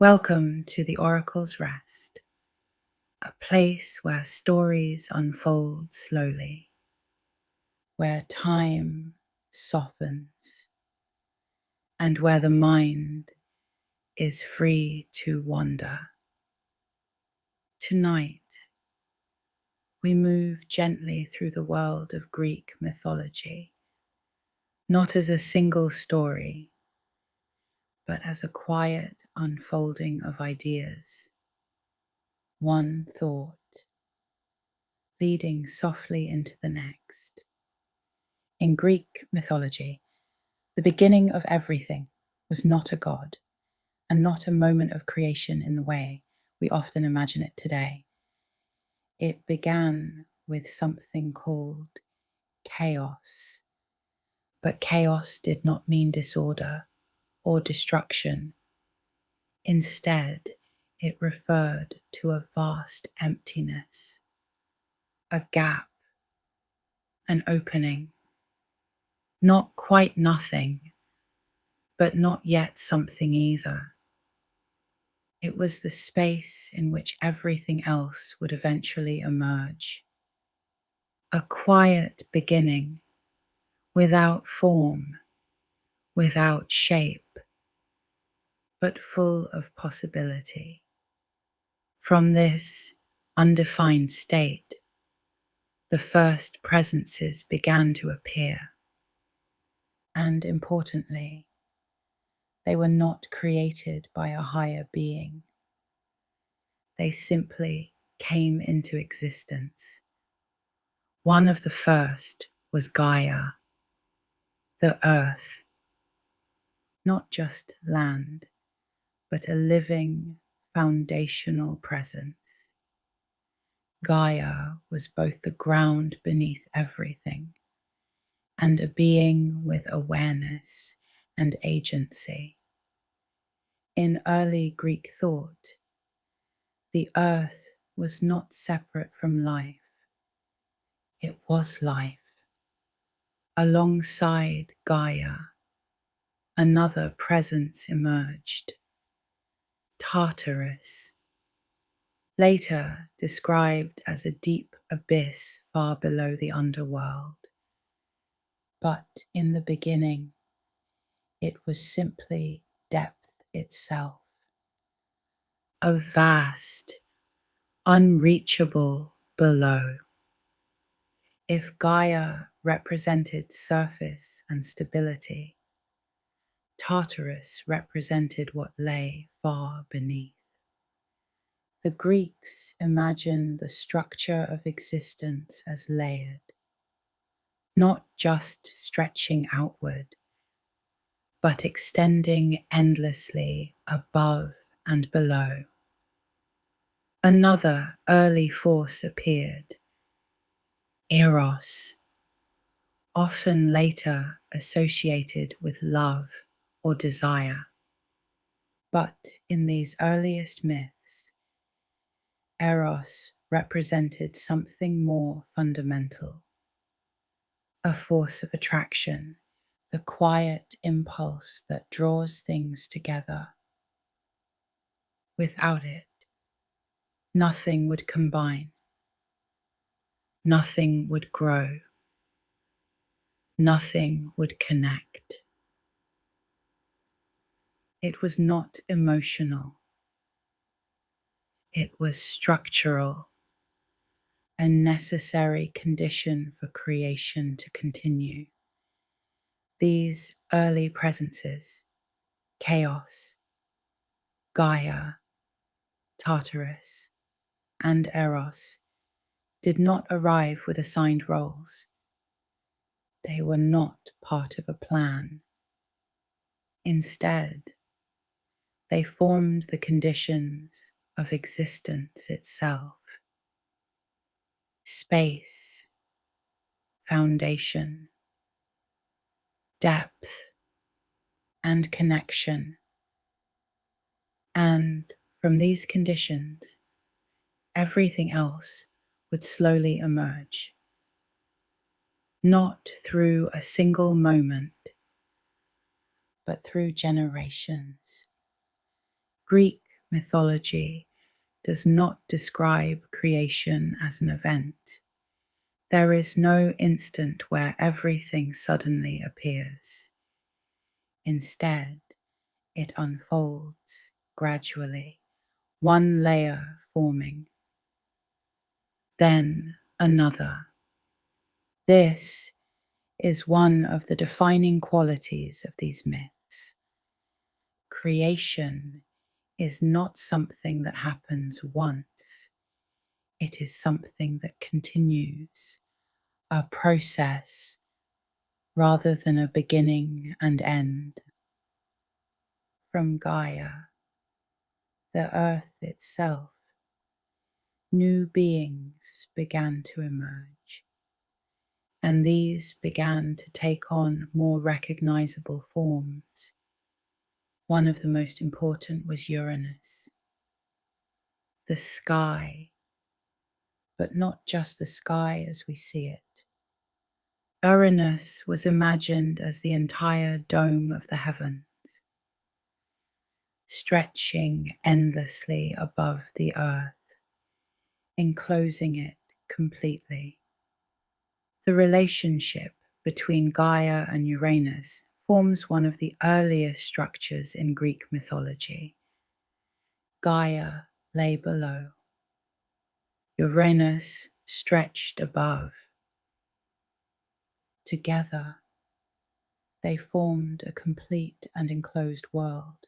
Welcome to the Oracle's Rest, a place where stories unfold slowly, where time softens, and where the mind is free to wander. Tonight, we move gently through the world of Greek mythology, not as a single story, but as a quiet unfolding of ideas, one thought leading softly into the next. In Greek mythology, the beginning of everything was not a god and not a moment of creation in the way we often imagine it today. It began with something called chaos, but chaos did not mean disorder or destruction. Instead, it referred to a vast emptiness, a gap, an opening. Not quite nothing, but not yet something either. It was the space in which everything else would eventually emerge. A quiet beginning, without form, without shape, but full of possibility. From this undefined state, the first presences began to appear. And importantly, they were not created by a higher being. They simply came into existence. One of the first was Gaia, the earth, not just land, but a living, foundational presence. Gaia was both the ground beneath everything and a being with awareness and agency. In early Greek thought, the earth was not separate from life. It was life. Alongside Gaia, another presence emerged, Tartarus, later described as a deep abyss far below the underworld. But in the beginning, it was simply depth itself, a vast, unreachable below. If Gaia represented surface and stability, Tartarus represented what lay far beneath. The Greeks imagined the structure of existence as layered, not just stretching outward, but extending endlessly above and below. Another early force appeared, Eros, often later associated with love or desire. But in these earliest myths, Eros represented something more fundamental, a force of attraction, the quiet impulse that draws things together. Without it, nothing would combine, nothing would grow, nothing would connect. It was not emotional. It was structural, a necessary condition for creation to continue. These early presences, chaos, Gaia, Tartarus, and Eros, did not arrive with assigned roles. They were not part of a plan. Instead, they formed the conditions of existence itself. Space, foundation, depth, and connection. And from these conditions, everything else would slowly emerge. Not through a single moment, but through generations. Greek mythology does not describe creation as an event. There is no instant where everything suddenly appears. Instead, it unfolds gradually, one layer forming, then another. This is one of the defining qualities of these myths. Creation is not something that happens once. It is something that continues, a process rather than a beginning and end. From Gaia, the earth itself, new beings began to emerge, and these began to take on more recognizable forms. One of the most important was Uranus, the sky, but not just the sky as we see it. Uranus was imagined as the entire dome of the heavens, stretching endlessly above the earth, enclosing it completely. The relationship between Gaia and Uranus forms one of the earliest structures in Greek mythology. Gaia lay below, Uranus stretched above. Together, they formed a complete and enclosed world,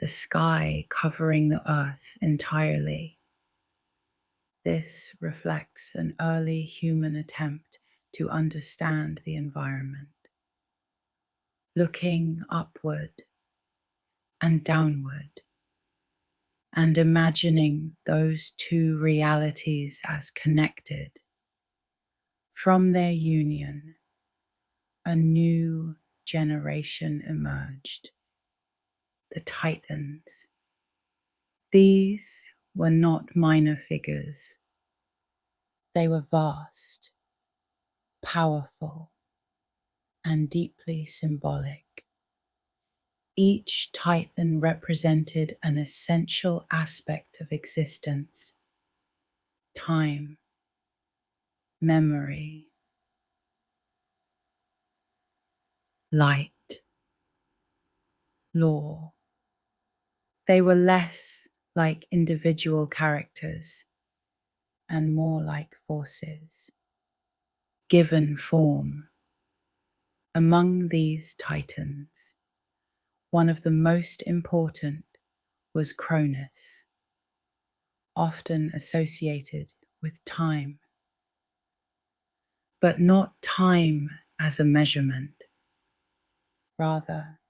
the sky covering the earth entirely. This reflects an early human attempt to understand the environment, looking upward and downward, and imagining those two realities as connected. From their union, a new generation emerged, the Titans. These were not minor figures. They were vast, powerful, and deeply symbolic. Each Titan represented an essential aspect of existence: time, memory, light, law. They were less like individual characters and more like forces, given form. Among these Titans, one of the most important was Cronus, often associated with time, but not time as a measurement, rather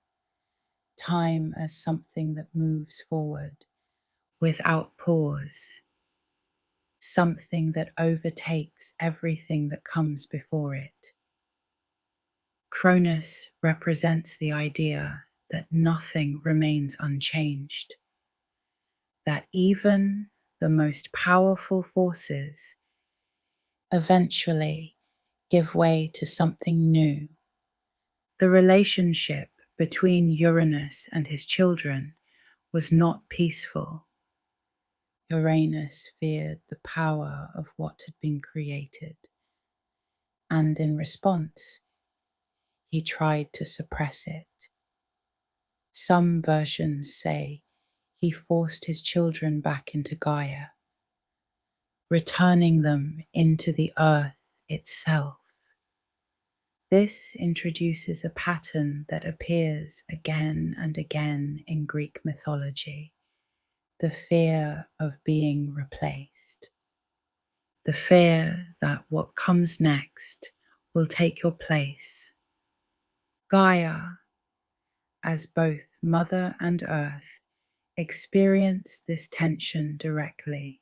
time as something that moves forward without pause, something that overtakes everything that comes before it. Cronus represents the idea that nothing remains unchanged, that even the most powerful forces eventually give way to something new. The relationship between Uranus and his children was not peaceful. Uranus feared the power of what had been created, and in response, he tried to suppress it. Some versions say he forced his children back into Gaia, returning them into the earth itself. This introduces a pattern that appears again and again in Greek mythology: the fear of being replaced, the fear that what comes next will take your place. Gaia, as both mother and earth, experienced this tension directly.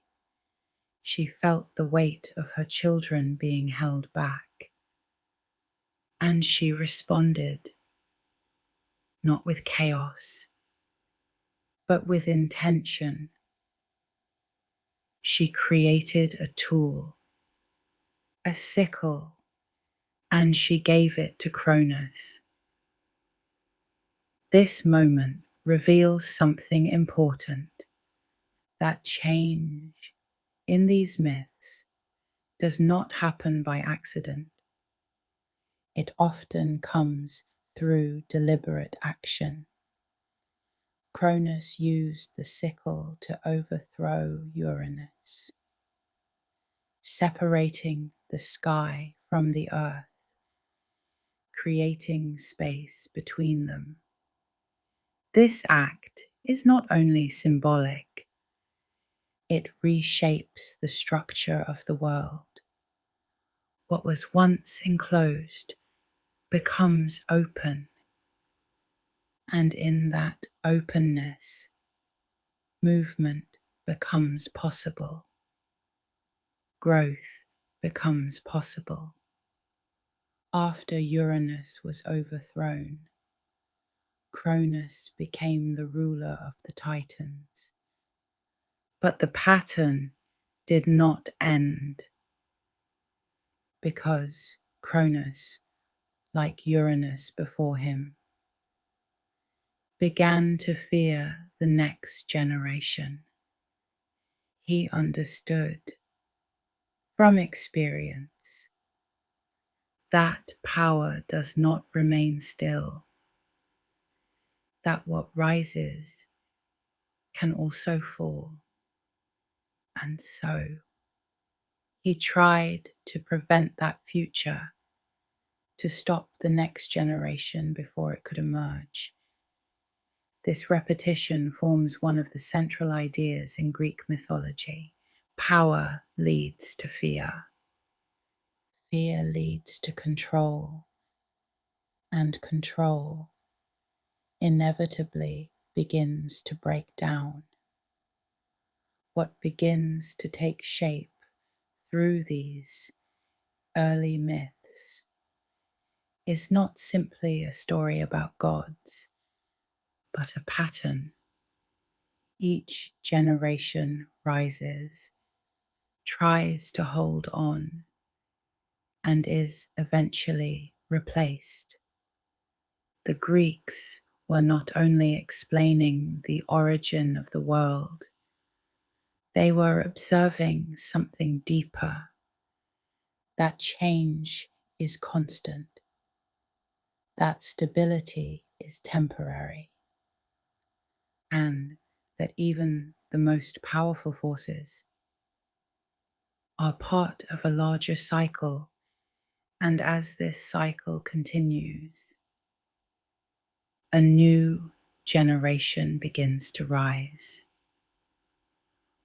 She felt the weight of her children being held back, and she responded, not with chaos, but with intention. She created a tool, a sickle, and she gave it to Cronus. This moment reveals something important. That change in these myths does not happen by accident. It often comes through deliberate action. Cronus used the sickle to overthrow Uranus, separating the sky from the earth, creating space between them. This act is not only symbolic, it reshapes the structure of the world. What was once enclosed becomes open, and in that openness, movement becomes possible. Growth becomes possible. After Uranus was overthrown, Cronus became the ruler of the Titans. But the pattern did not end, because Cronus, like Uranus before him, began to fear the next generation. He understood from experience that power does not remain still, that what rises can also fall. And so he tried to prevent that future, to stop the next generation before it could emerge. This repetition forms one of the central ideas in Greek mythology. Power leads to fear. Fear leads to control, and control inevitably begins to break down. What begins to take shape through these early myths is not simply a story about gods, but a pattern. Each generation rises, tries to hold on, and is eventually replaced. The Greeks were not only explaining the origin of the world, they were observing something deeper. That change is constant, that stability is temporary, and that even the most powerful forces are part of a larger cycle. And as this cycle continues, a new generation begins to rise,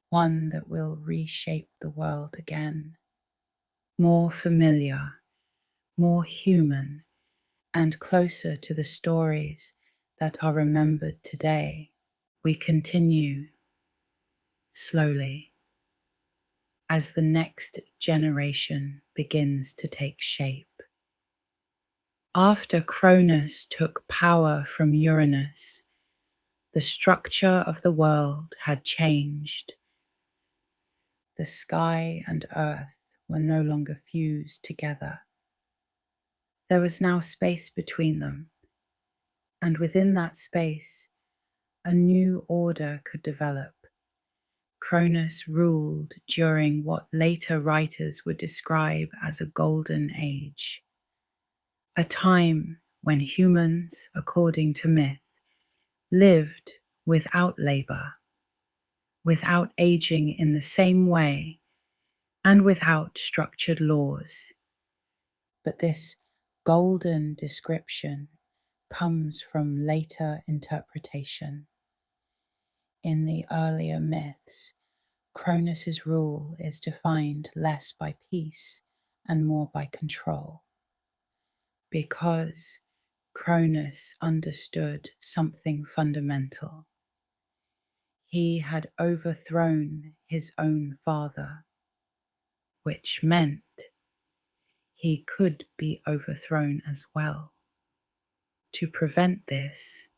one that will reshape the world again, more familiar, more human, and closer to the stories that are remembered today. We continue slowly as the next generation begins to take shape. After Cronus took power from Uranus, the structure of the world had changed. The sky and earth were no longer fused together. There was now space between them, and within that space, a new order could develop. Cronus ruled during what later writers would describe as a golden age, a time when humans, according to myth, lived without labor, without aging in the same way, and without structured laws. But this golden description comes from later interpretation. In the earlier myths, Cronus's rule is defined less by peace and more by control, because Cronus understood something fundamental. He had overthrown his own father, which meant he could be overthrown as well. To prevent this,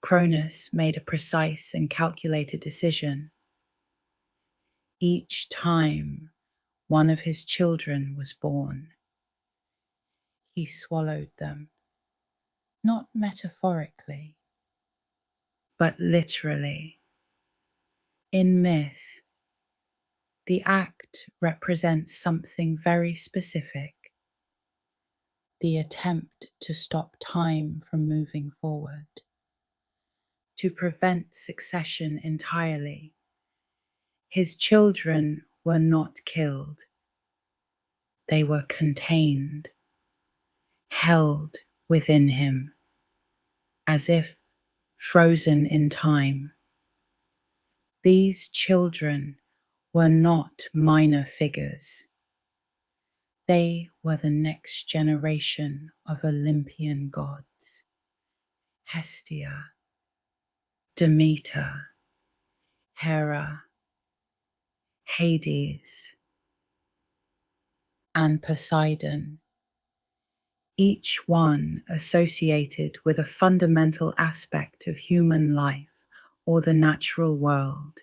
Cronus made a precise and calculated decision. Each time one of his children was born, he swallowed them, not metaphorically, but literally. In myth, the act represents something very specific: the attempt to stop time from moving forward, to prevent succession entirely. His children were not killed. They were contained, held within him, as if frozen in time. These children were not minor figures. They were the next generation of Olympian gods: Hestia, Demeter, Hera, Hades, and Poseidon, each one associated with a fundamental aspect of human life or the natural world: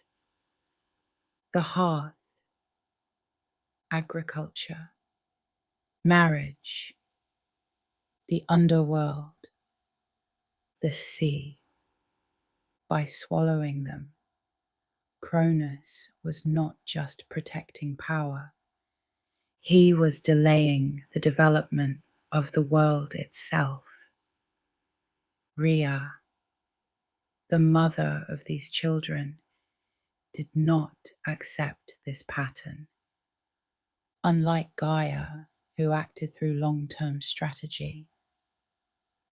the hearth, agriculture, marriage, the underworld, the sea. By swallowing them, Cronus was not just protecting power, he was delaying the development of the world itself. Rhea, the mother of these children, did not accept this pattern. Unlike Gaia, who acted through long-term strategy,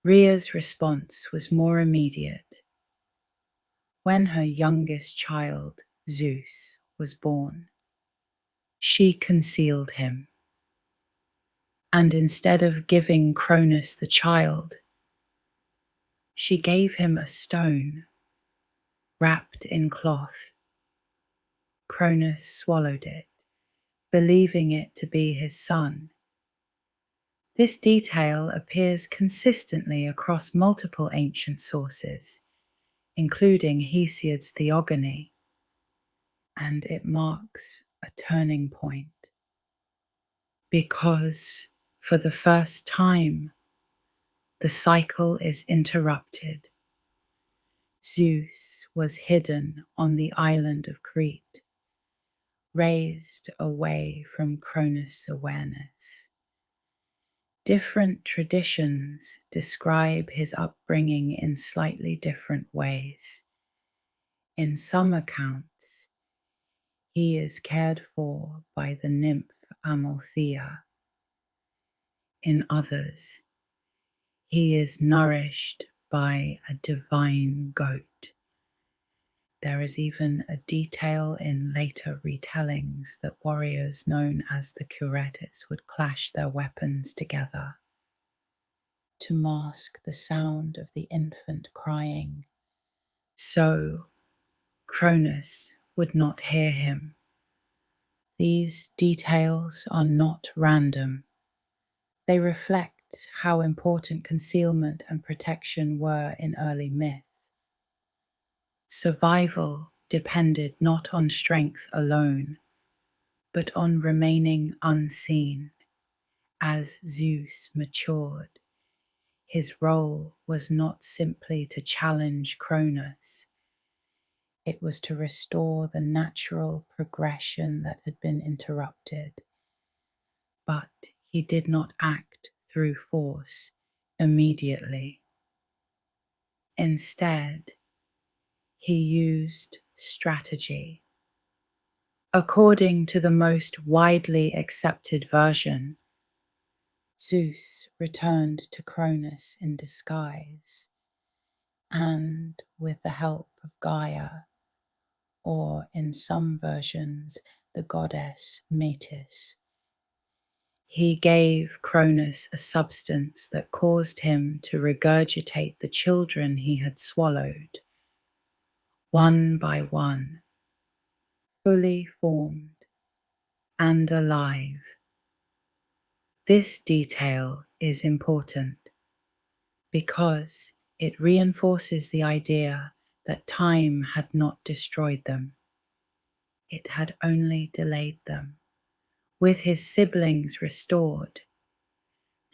Rhea's response was more immediate. When her youngest child, Zeus, was born, she concealed him. And instead of giving Cronus the child, she gave him a stone wrapped in cloth. Cronus swallowed it, believing it to be his son. This detail appears consistently across multiple ancient sources, including Hesiod's Theogony, and it marks a turning point. Because, for the first time, the cycle is interrupted. Zeus was hidden on the island of Crete, raised away from Cronus' awareness. Different traditions describe his upbringing in slightly different ways. In some accounts, he is cared for by the nymph Amalthea. In others, he is nourished by a divine goat. There is even a detail in later retellings that warriors known as the Curetes would clash their weapons together to mask the sound of the infant crying, so Cronus would not hear him. These details are not random. They reflect how important concealment and protection were in early myth. Survival depended not on strength alone, but on remaining unseen. As Zeus matured, his role was not simply to challenge Cronus. It was to restore the natural progression that had been interrupted. But he did not act through force immediately. Instead, he used strategy. According to the most widely accepted version, Zeus returned to Cronus in disguise, and with the help of Gaia, or in some versions, the goddess Metis, he gave Cronus a substance that caused him to regurgitate the children he had swallowed, one by one, fully formed and alive. This detail is important because it reinforces the idea that time had not destroyed them. It had only delayed them. With his siblings restored,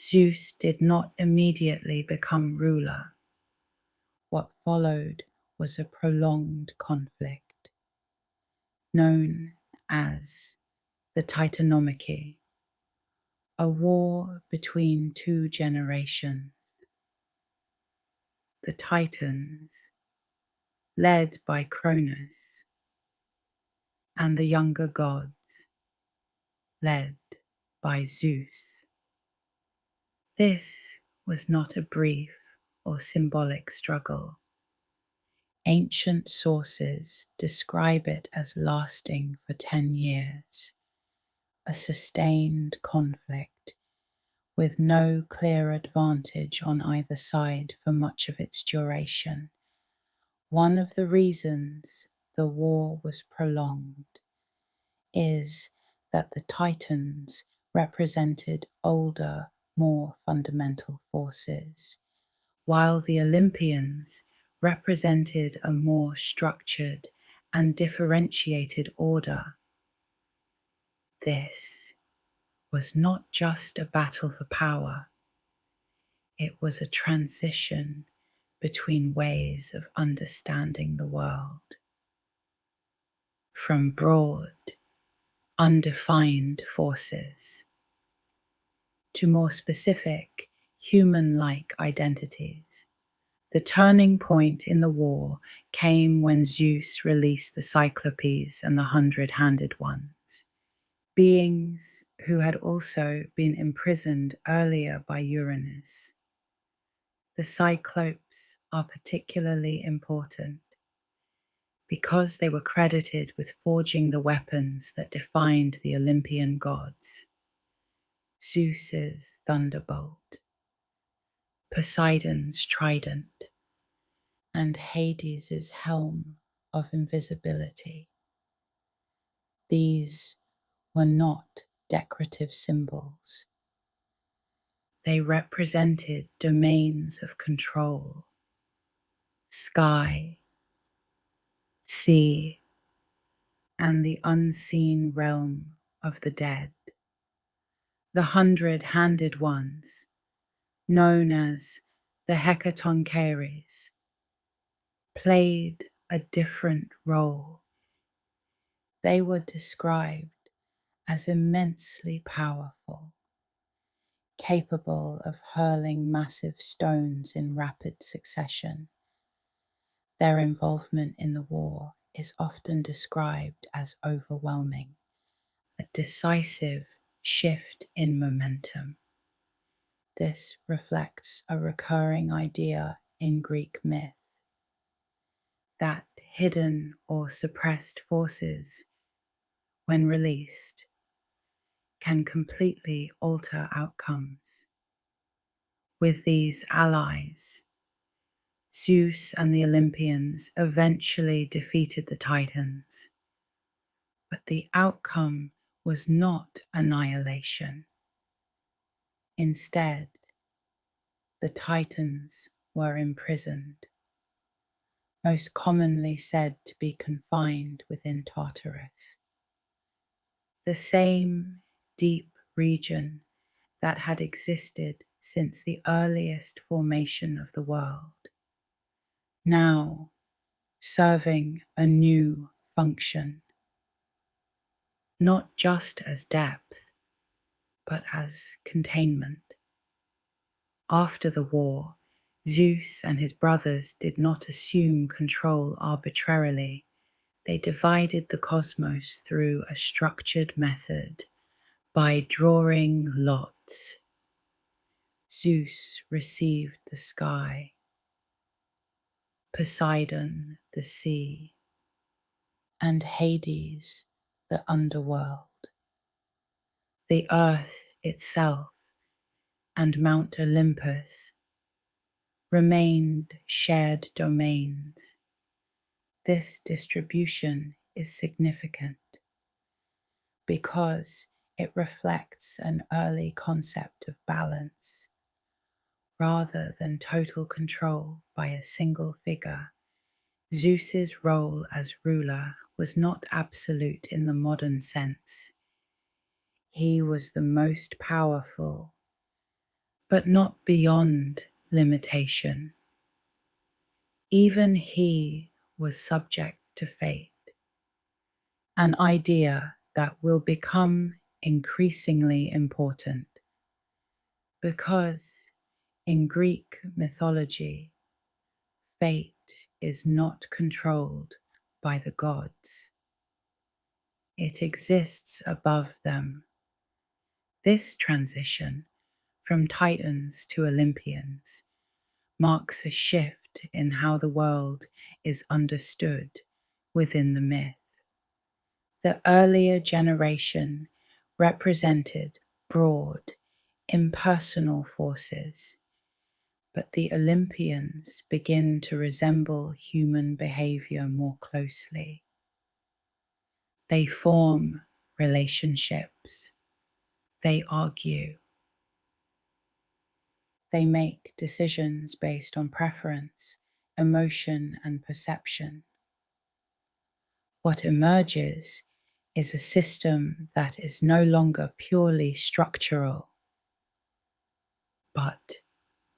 Zeus did not immediately become ruler. What followed was a prolonged conflict known as the Titanomachy, a war between two generations. The Titans, led by Cronus, and the younger gods, led by Zeus. This was not a brief or symbolic struggle. Ancient sources describe it as lasting for 10 years, a sustained conflict with no clear advantage on either side for much of its duration. One of the reasons the war was prolonged is that the Titans represented older, more fundamental forces, while the Olympians represented a more structured and differentiated order. This was not just a battle for power, it was a transition between ways of understanding the world. From broad, undefined forces to more specific, human-like identities. The turning point in the war came when Zeus released the Cyclopes and the 100-handed ones, beings who had also been imprisoned earlier by Uranus. The Cyclopes are particularly important because they were credited with forging the weapons that defined the Olympian gods. Zeus's thunderbolt, Poseidon's trident, and Hades's helm of invisibility. These were not decorative symbols. They represented domains of control, sky, sea, and the unseen realm of the dead. The 100-handed ones, known as the Hecatoncheires, played a different role. They were described as immensely powerful, capable of hurling massive stones in rapid succession. Their involvement in the war is often described as overwhelming, a decisive shift in momentum. This reflects a recurring idea in Greek myth that hidden or suppressed forces, when released, can completely alter outcomes. With these allies, Zeus and the Olympians eventually defeated the Titans, but the outcome was not annihilation. Instead, the Titans were imprisoned, most commonly said to be confined within Tartarus, the same deep region that had existed since the earliest formation of the world, now serving a new function, not just as depth, but as containment. After the war, Zeus and his brothers did not assume control arbitrarily. They divided the cosmos through a structured method by drawing lots. Zeus received the sky, Poseidon the sea, and Hades the underworld. The earth itself and Mount Olympus remained shared domains. This distribution is significant because it reflects an early concept of balance rather than total control by a single figure. Zeus's role as ruler was not absolute in the modern sense. He was the most powerful, but not beyond limitation. Even he was subject to fate, an idea that will become increasingly important because in Greek mythology, fate is not controlled by the gods. It exists above them. This transition from Titans to Olympians marks a shift in how the world is understood within the myth. The earlier generation represented broad, impersonal forces, but the Olympians begin to resemble human behavior more closely. They form relationships. They argue. They make decisions based on preference, emotion, and perception. What emerges is a system that is no longer purely structural, but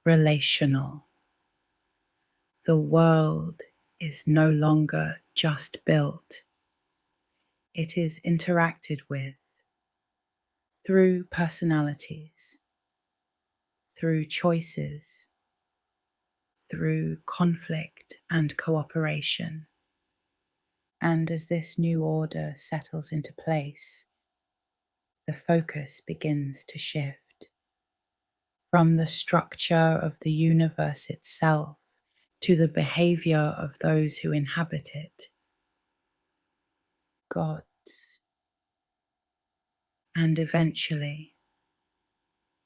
relational. The world is no longer just built. It is interacted with through personalities, through choices, through conflict and cooperation. And as this new order settles into place, the focus begins to shift from the structure of the universe itself to the behavior of those who inhabit it, gods, and eventually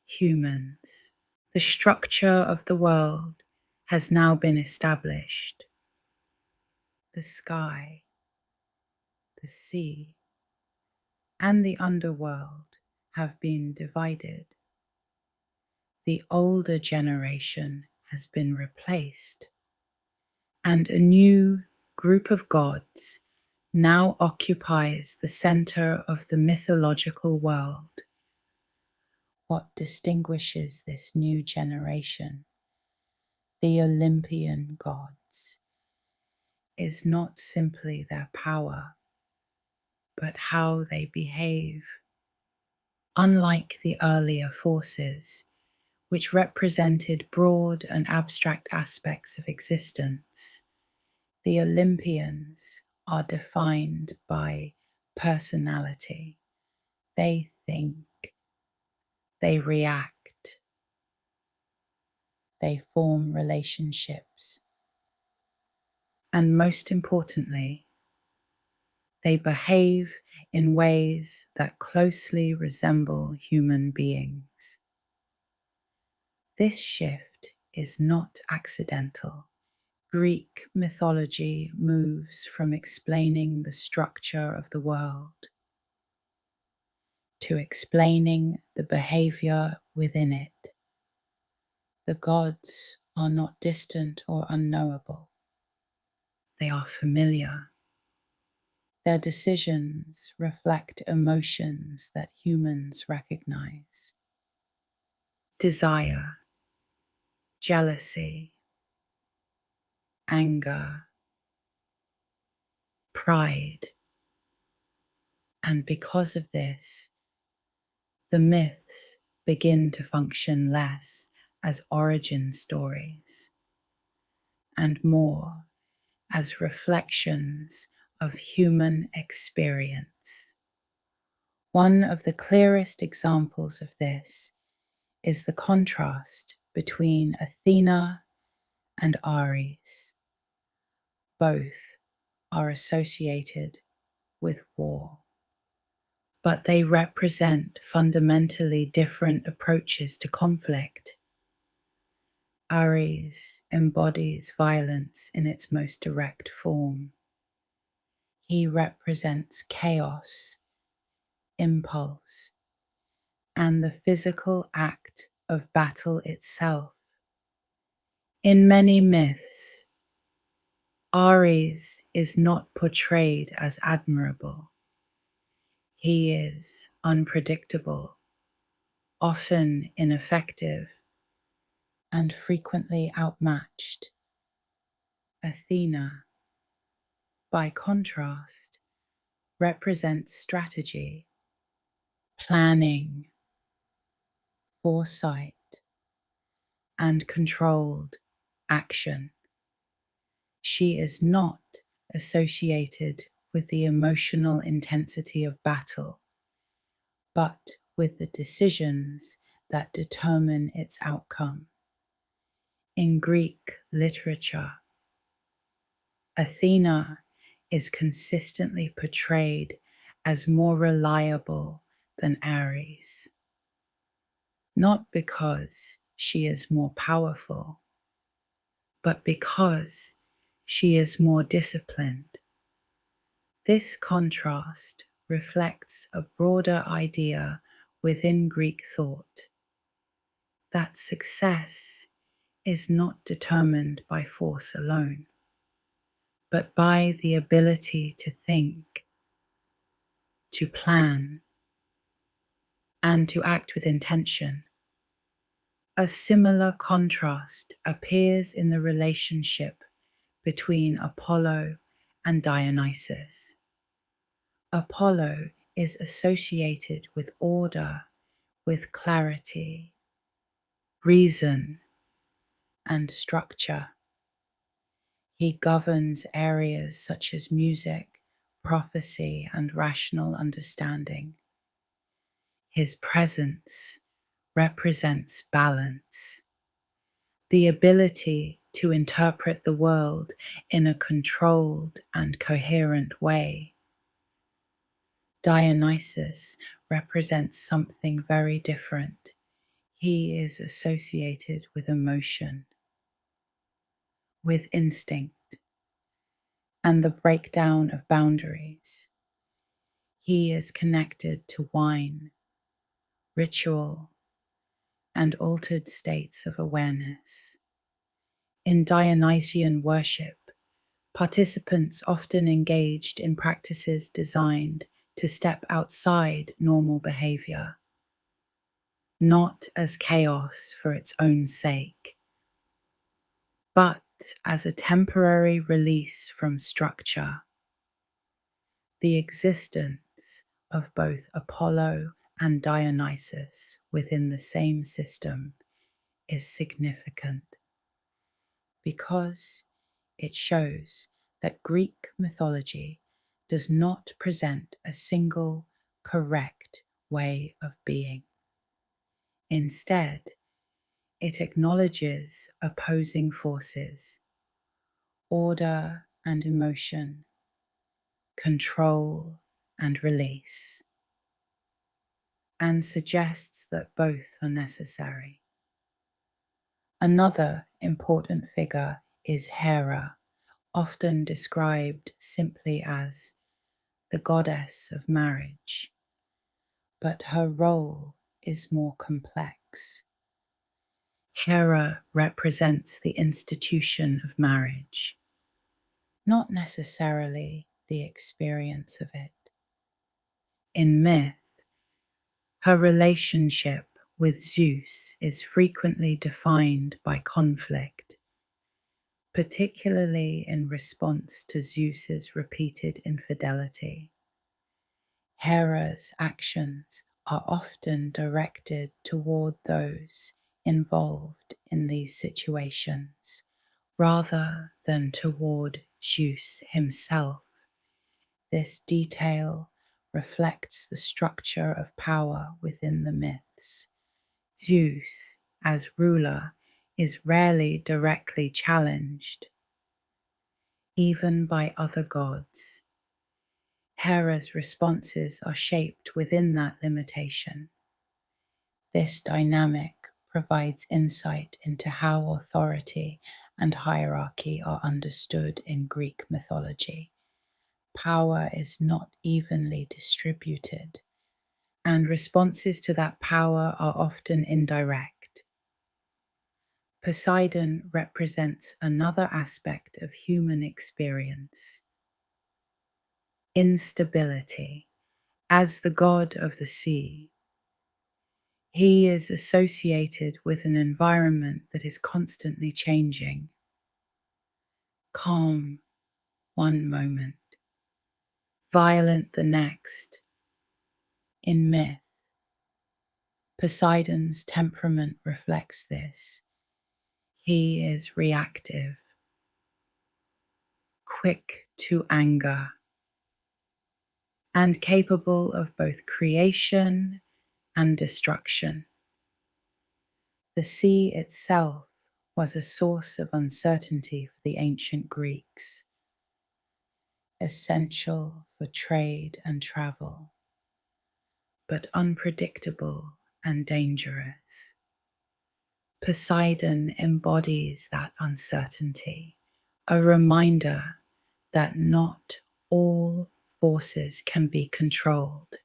humans. The structure of the world has now been established. The sky, the sea, and the underworld have been divided. The older generation has been replaced, and a new group of gods now occupies the center of the mythological world. What distinguishes this new generation, the Olympian gods, is not simply their power, but how they behave. Unlike the earlier forces, which represented broad and abstract aspects of existence, the Olympians are defined by personality. They think, they react, they form relationships, and most importantly, they behave in ways that closely resemble human beings. This shift is not accidental. Greek mythology moves from explaining the structure of the world to explaining the behavior within it. The gods are not distant or unknowable. They are familiar. Their decisions reflect emotions that humans recognize. Desire, jealousy, anger, pride. And because of this, the myths begin to function less as origin stories and more as reflections of human experience. One of the clearest examples of this is the contrast between Athena and Ares. Both are associated with war, but they represent fundamentally different approaches to conflict. Ares embodies violence in its most direct form. He represents chaos, impulse, and the physical act of battle itself. In many myths, Ares is not portrayed as admirable. He is unpredictable, often ineffective, and frequently outmatched. Athena, by contrast, represents strategy, planning, foresight, and controlled action. She is not associated with the emotional intensity of battle, but with the decisions that determine its outcome. In Greek literature, Athena is consistently portrayed as more reliable than Ares, not because she is more powerful, but because she is more disciplined. This contrast reflects a broader idea within Greek thought that success is not determined by force alone, but by the ability to think, to plan, and to act with intention. A similar contrast appears in the relationship between Apollo and Dionysus. Apollo is associated with order, with clarity, reason, and structure. He governs areas such as music, prophecy, and rational understanding. His presence represents balance, the ability to interpret the world in a controlled and coherent way. Dionysus represents something very different. He is associated with emotion, with instinct, and the breakdown of boundaries. He is connected to wine, ritual, and altered states of awareness. In Dionysian worship, participants often engaged in practices designed to step outside normal behavior, not as chaos for its own sake, but as a temporary release from structure. The existence of both Apollo and Dionysus within the same system is significant because it shows that Greek mythology does not present a single correct way of being. Instead, it acknowledges opposing forces, order and emotion, control and release, and suggests that both are necessary. Another important figure is Hera, often described simply as the goddess of marriage, but her role is more complex. Hera represents the institution of marriage, not necessarily the experience of it. In myth, her relationship with Zeus is frequently defined by conflict, particularly in response to Zeus's repeated infidelity. Hera's actions are often directed toward those involved in these situations, rather than toward Zeus himself. This detail reflects the structure of power within the myths. Zeus, as ruler, is rarely directly challenged, even by other gods. Hera's responses are shaped within that limitation. This dynamic provides insight into how authority and hierarchy are understood in Greek mythology. Power is not evenly distributed, and responses to that power are often indirect. Poseidon represents another aspect of human experience: instability. As the god of the sea, he is associated with an environment that is constantly changing. Calm one moment, violent the next. In myth, Poseidon's temperament reflects this. He is reactive, quick to anger, and capable of both creation and destruction. The sea itself was a source of uncertainty for the ancient Greeks, essential for trade and travel, but unpredictable and dangerous. Poseidon embodies that uncertainty, a reminder that not all forces can be controlled.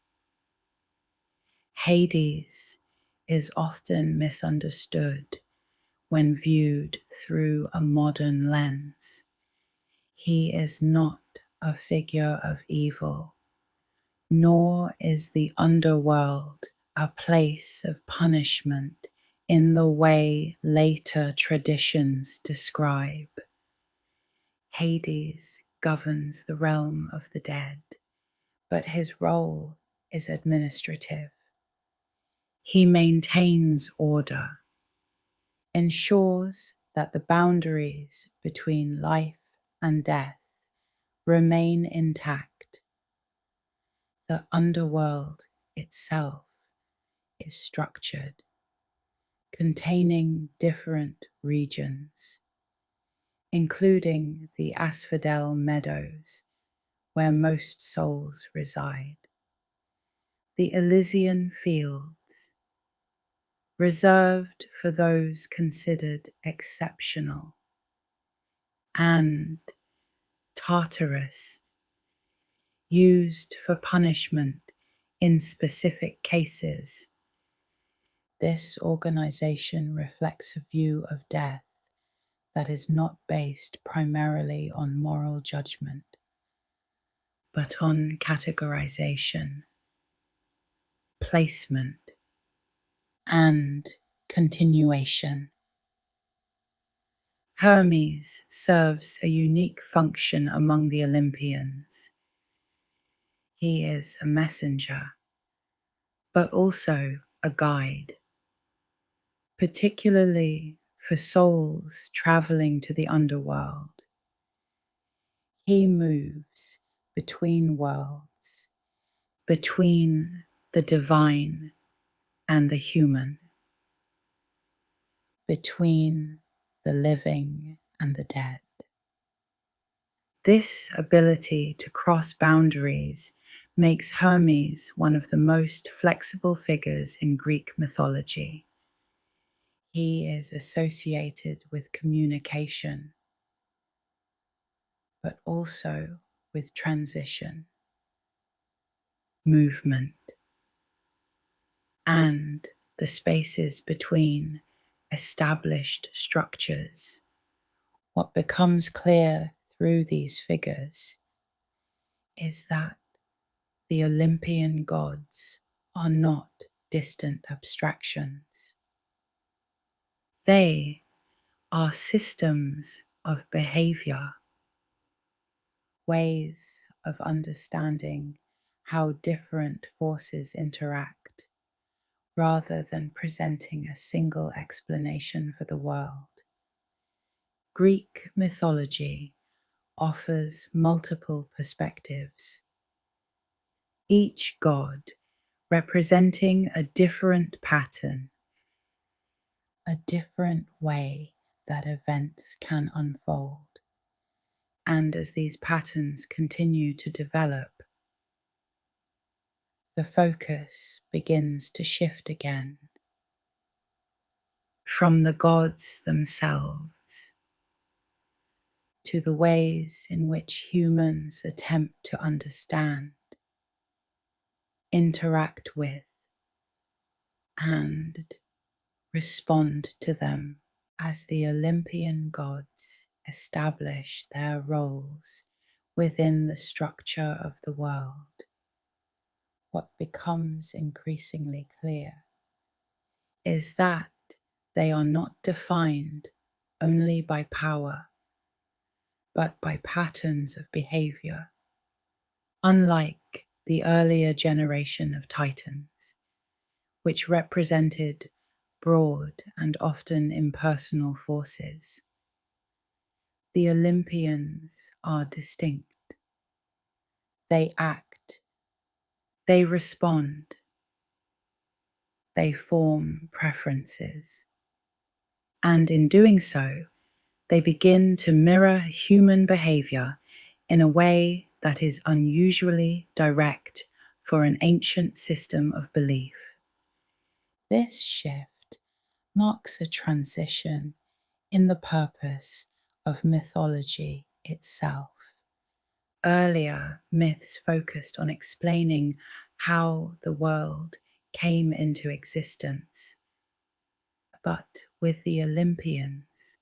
Hades is often misunderstood when viewed through a modern lens. He is not a figure of evil, nor is the underworld a place of punishment in the way later traditions describe. Hades governs the realm of the dead, but his role is administrative. He maintains order, ensures that the boundaries between life and death remain intact. The underworld itself is structured, containing different regions, including the Asphodel Meadows, where most souls reside, the Elysian Fields, reserved for those considered exceptional, and Tartarus, used for punishment in specific cases. This organization reflects a view of death that is not based primarily on moral judgment, but on categorization, placement, and continuation. Hermes serves a unique function among the Olympians. He is a messenger, but also a guide, particularly for souls traveling to the underworld. He moves between worlds, between the divine and the human, between the living and the dead. This ability to cross boundaries makes Hermes one of the most flexible figures in Greek mythology. He is associated with communication, but also with transition, movement, and the spaces between established structures. What becomes clear through these figures is that the Olympian gods are not distant abstractions. They are systems of behavior, ways of understanding how different forces interact, rather than presenting a single explanation for the world. Greek mythology offers multiple perspectives, each god representing a different pattern, a different way that events can unfold. And as these patterns continue to develop, the focus begins to shift again from the gods themselves to the ways in which humans attempt to understand, interact with, and respond to them. As the Olympian gods establish their roles within the structure of the world, what becomes increasingly clear is that they are not defined only by power, but by patterns of behavior. Unlike the earlier generation of Titans, which represented broad and often impersonal forces, the Olympians are distinct. They act, they respond, they form preferences, and in doing so, they begin to mirror human behavior in a way that is unusually direct for an ancient system of belief. This shift marks a transition in the purpose of mythology itself. Earlier, myths focused on explaining how the world came into existence. But with the Olympians,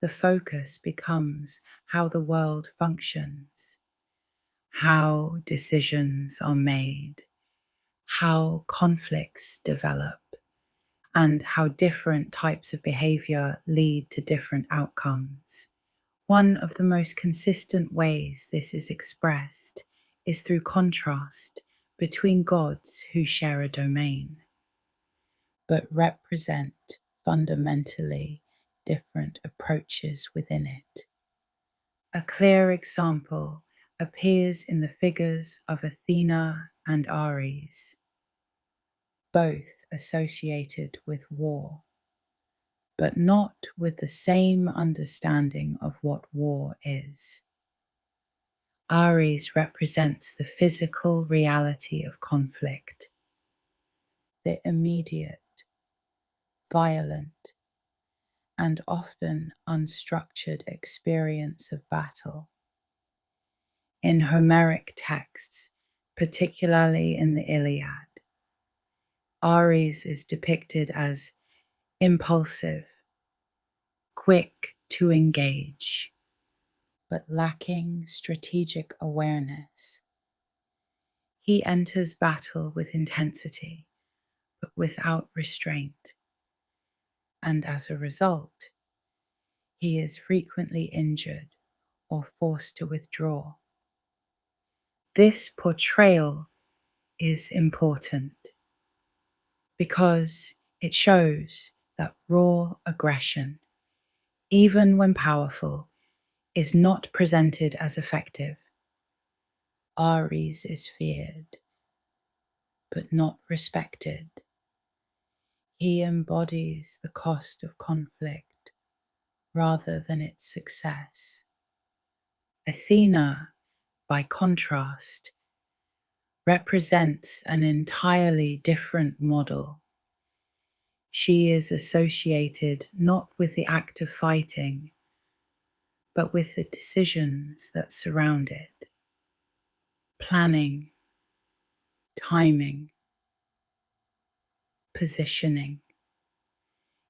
the focus becomes how the world functions, how decisions are made, how conflicts develop, and how different types of behavior lead to different outcomes. One of the most consistent ways this is expressed is through contrast between gods who share a domain, but represent fundamentally different approaches within it. A clear example appears in the figures of Athena and Ares, both associated with war, but not with the same understanding of what war is. Ares represents the physical reality of conflict, the immediate, violent, and often unstructured experience of battle. In Homeric texts, particularly in the Iliad, Ares is depicted as impulsive, quick to engage, but lacking strategic awareness. He enters battle with intensity, but without restraint, and as a result, he is frequently injured or forced to withdraw. This portrayal is important because it shows that raw aggression, even when powerful, is not presented as effective. Ares is feared, but not respected. He embodies the cost of conflict rather than its success. Athena, by contrast, represents an entirely different model. She is associated not with the act of fighting, but with the decisions that surround it. Planning, timing, positioning.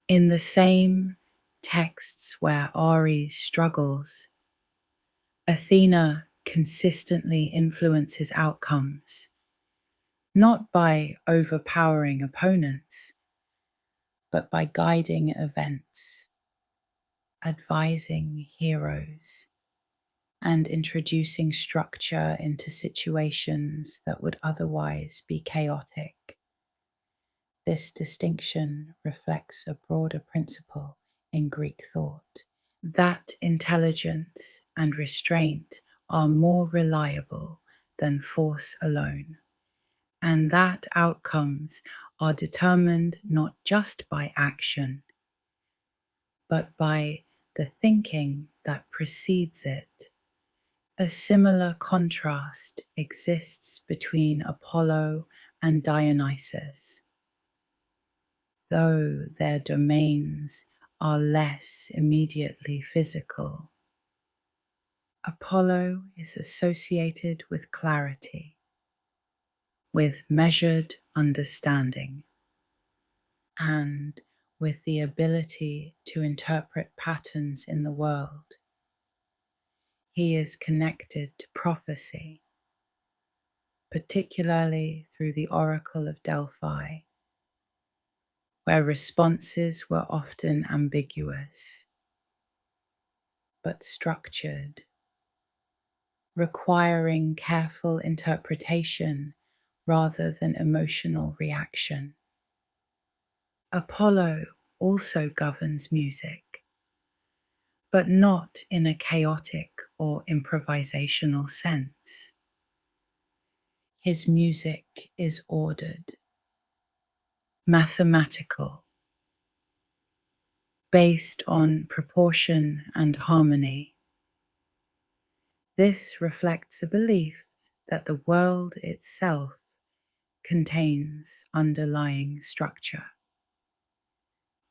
In the same texts where Ares struggles, Athena consistently influences outcomes, not by overpowering opponents, but by guiding events, advising heroes, and introducing structure into situations that would otherwise be chaotic. This distinction reflects a broader principle in Greek thought, that intelligence and restraint are more reliable than force alone, and that outcomes are determined not just by action, but by the thinking that precedes it. A similar contrast exists between Apollo and Dionysus, though their domains are less immediately physical. Apollo is associated with clarity, with measured understanding, and with the ability to interpret patterns in the world. He is connected to prophecy, particularly through the Oracle of Delphi, where responses were often ambiguous. but structured, requiring careful interpretation rather than emotional reaction. Apollo also governs music, but not in a chaotic or improvisational sense. His music is ordered, mathematical, based on proportion and harmony. This reflects a belief that the world itself contains underlying structure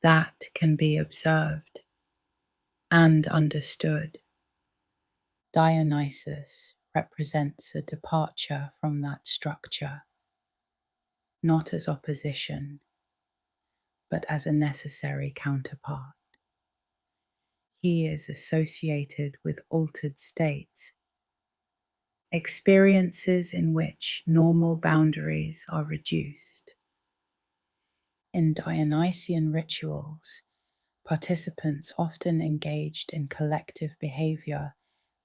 that can be observed and understood. Dionysus represents a departure from that structure, not as opposition, but as a necessary counterpart. He is associated with altered states, experiences in which normal boundaries are reduced. In Dionysian rituals, participants often engaged in collective behavior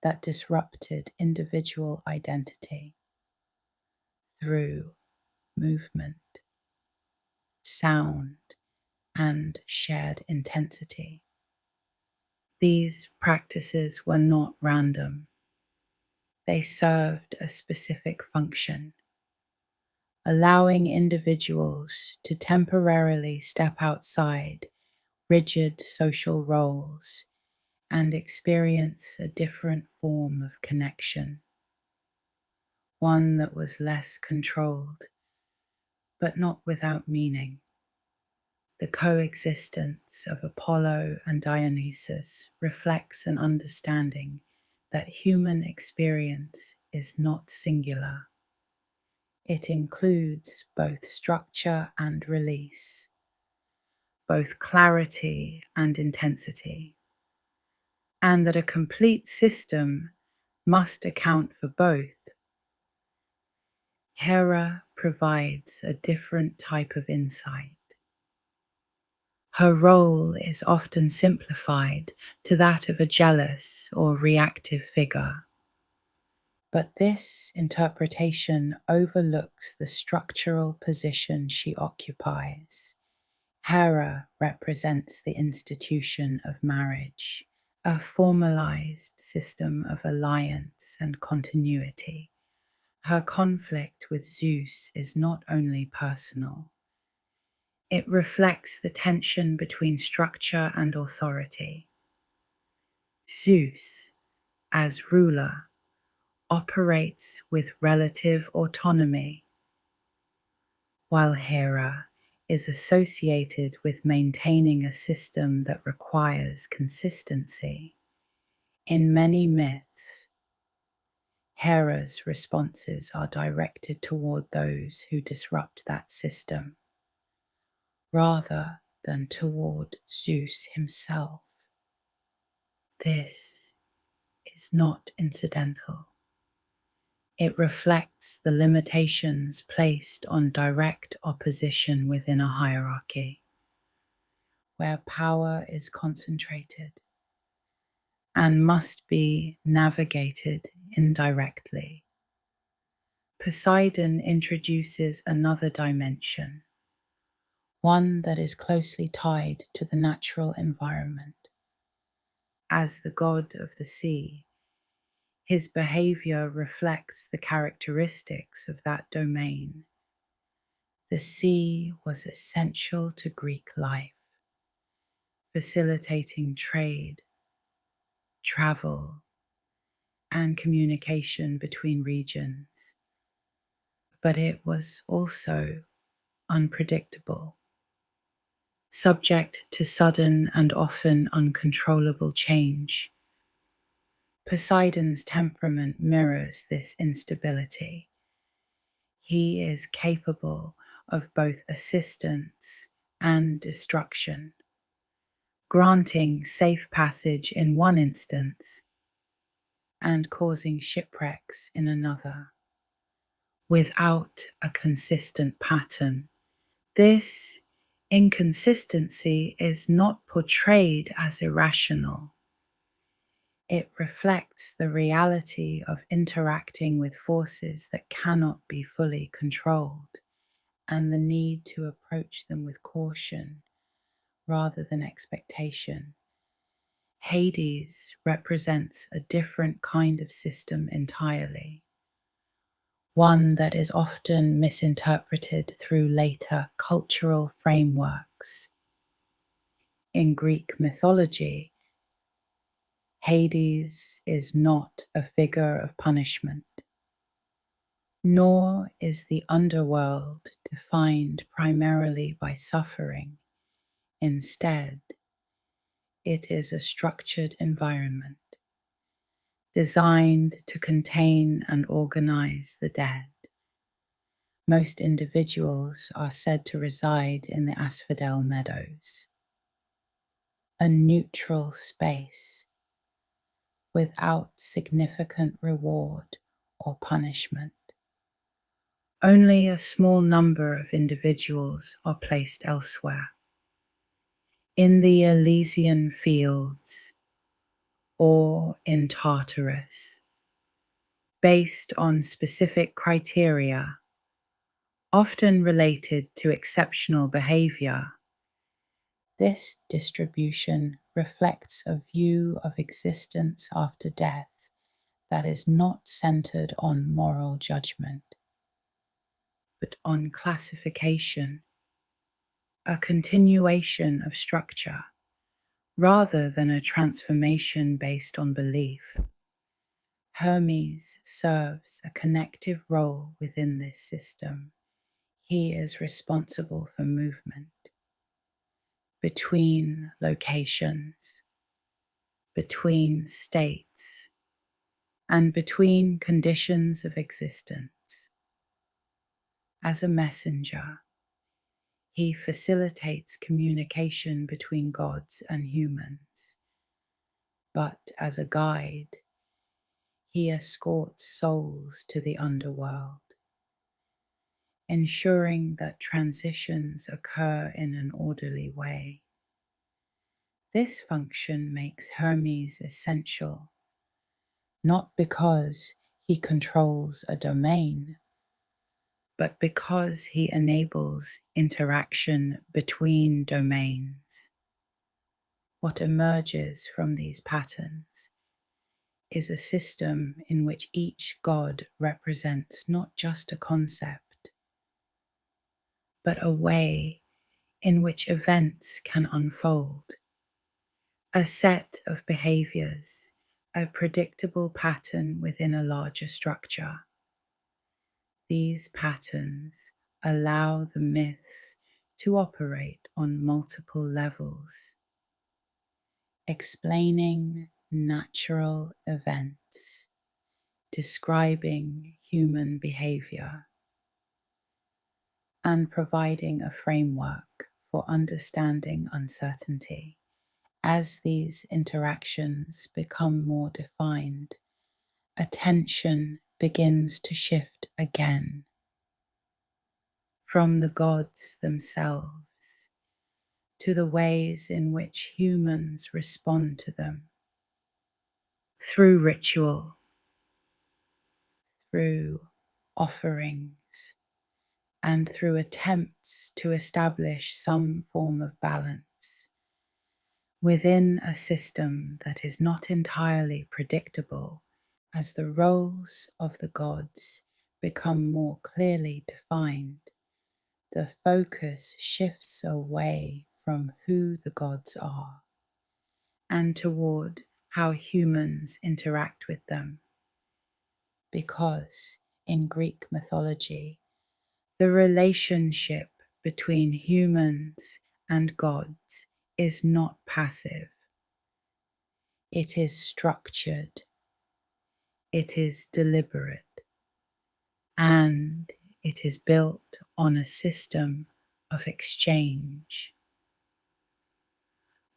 that disrupted individual identity through movement, sound, and shared intensity. These practices were not random. They served a specific function, allowing individuals to temporarily step outside rigid social roles and experience a different form of connection, one that was less controlled, but not without meaning. The coexistence of Apollo and Dionysus reflects an understanding that human experience is not singular. It includes both structure and release, both clarity and intensity, and that a complete system must account for both. Hera provides a different type of insight. Her role is often simplified to that of a jealous or reactive figure. But this interpretation overlooks the structural position she occupies. Hera represents the institution of marriage, a formalized system of alliance and continuity. Her conflict with Zeus is not only personal. It reflects the tension between structure and authority. Zeus, as ruler, operates with relative autonomy, while Hera is associated with maintaining a system that requires consistency. In many myths, Hera's responses are directed toward those who disrupt that system, rather than toward Zeus himself. This is not incidental. It reflects the limitations placed on direct opposition within a hierarchy, where power is concentrated and must be navigated indirectly. Poseidon introduces another dimension, one that is closely tied to the natural environment. As the god of the sea, his behavior reflects the characteristics of that domain. The sea was essential to Greek life, facilitating trade, travel, and communication between regions. But it was also unpredictable, subject to sudden and often uncontrollable change. Poseidon's temperament mirrors this instability. He is capable of both assistance and destruction, granting safe passage in one instance and causing shipwrecks in another, without a consistent pattern. This inconsistency is not portrayed as irrational. It reflects the reality of interacting with forces that cannot be fully controlled and the need to approach them with caution rather than expectation. Hades represents a different kind of system entirely, one that is often misinterpreted through later cultural frameworks. In Greek mythology, Hades is not a figure of punishment, nor is the underworld defined primarily by suffering. Instead, it is a structured environment designed to contain and organize the dead. Most individuals are said to reside in the asphodel meadows, a neutral space without significant reward or punishment. Only a small number of individuals are placed elsewhere, in the Elysian fields or in Tartarus, based on specific criteria, often related to exceptional behavior. This distribution reflects a view of existence after death that is not centered on moral judgment, but on classification, a continuation of structure, rather than a transformation based on belief. Hermes serves a connective role within this system. He is responsible for movement between locations, between states, and between conditions of existence. As a messenger, he facilitates communication between gods and humans, but as a guide, he escorts souls to the underworld, ensuring that transitions occur in an orderly way. This function makes Hermes essential, not because he controls a domain, but because he enables interaction between domains. What emerges from these patterns is a system in which each god represents not just a concept, but a way in which events can unfold, a set of behaviors, a predictable pattern within a larger structure. These patterns allow the myths to operate on multiple levels, explaining natural events, describing human behavior, and providing a framework for understanding uncertainty. As these interactions become more defined, attention begins to shift again from the gods themselves to the ways in which humans respond to them through ritual, through offerings, and through attempts to establish some form of balance within a system that is not entirely predictable. As the roles of the gods become more clearly defined, the focus shifts away from who the gods are and toward how humans interact with them. Because in Greek mythology, the relationship between humans and gods is not passive. It is structured, it is deliberate, and it is built on a system of exchange.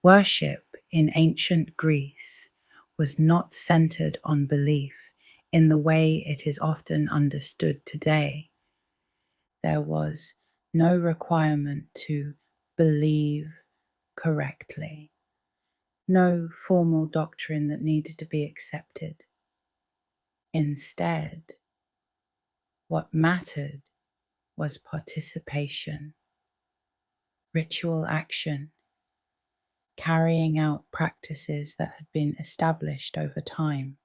Worship in ancient Greece was not centered on belief in the way it is often understood today. There was no requirement to believe correctly, no formal doctrine that needed to be accepted. Instead, what mattered was participation, ritual action, carrying out practices that had been established over time.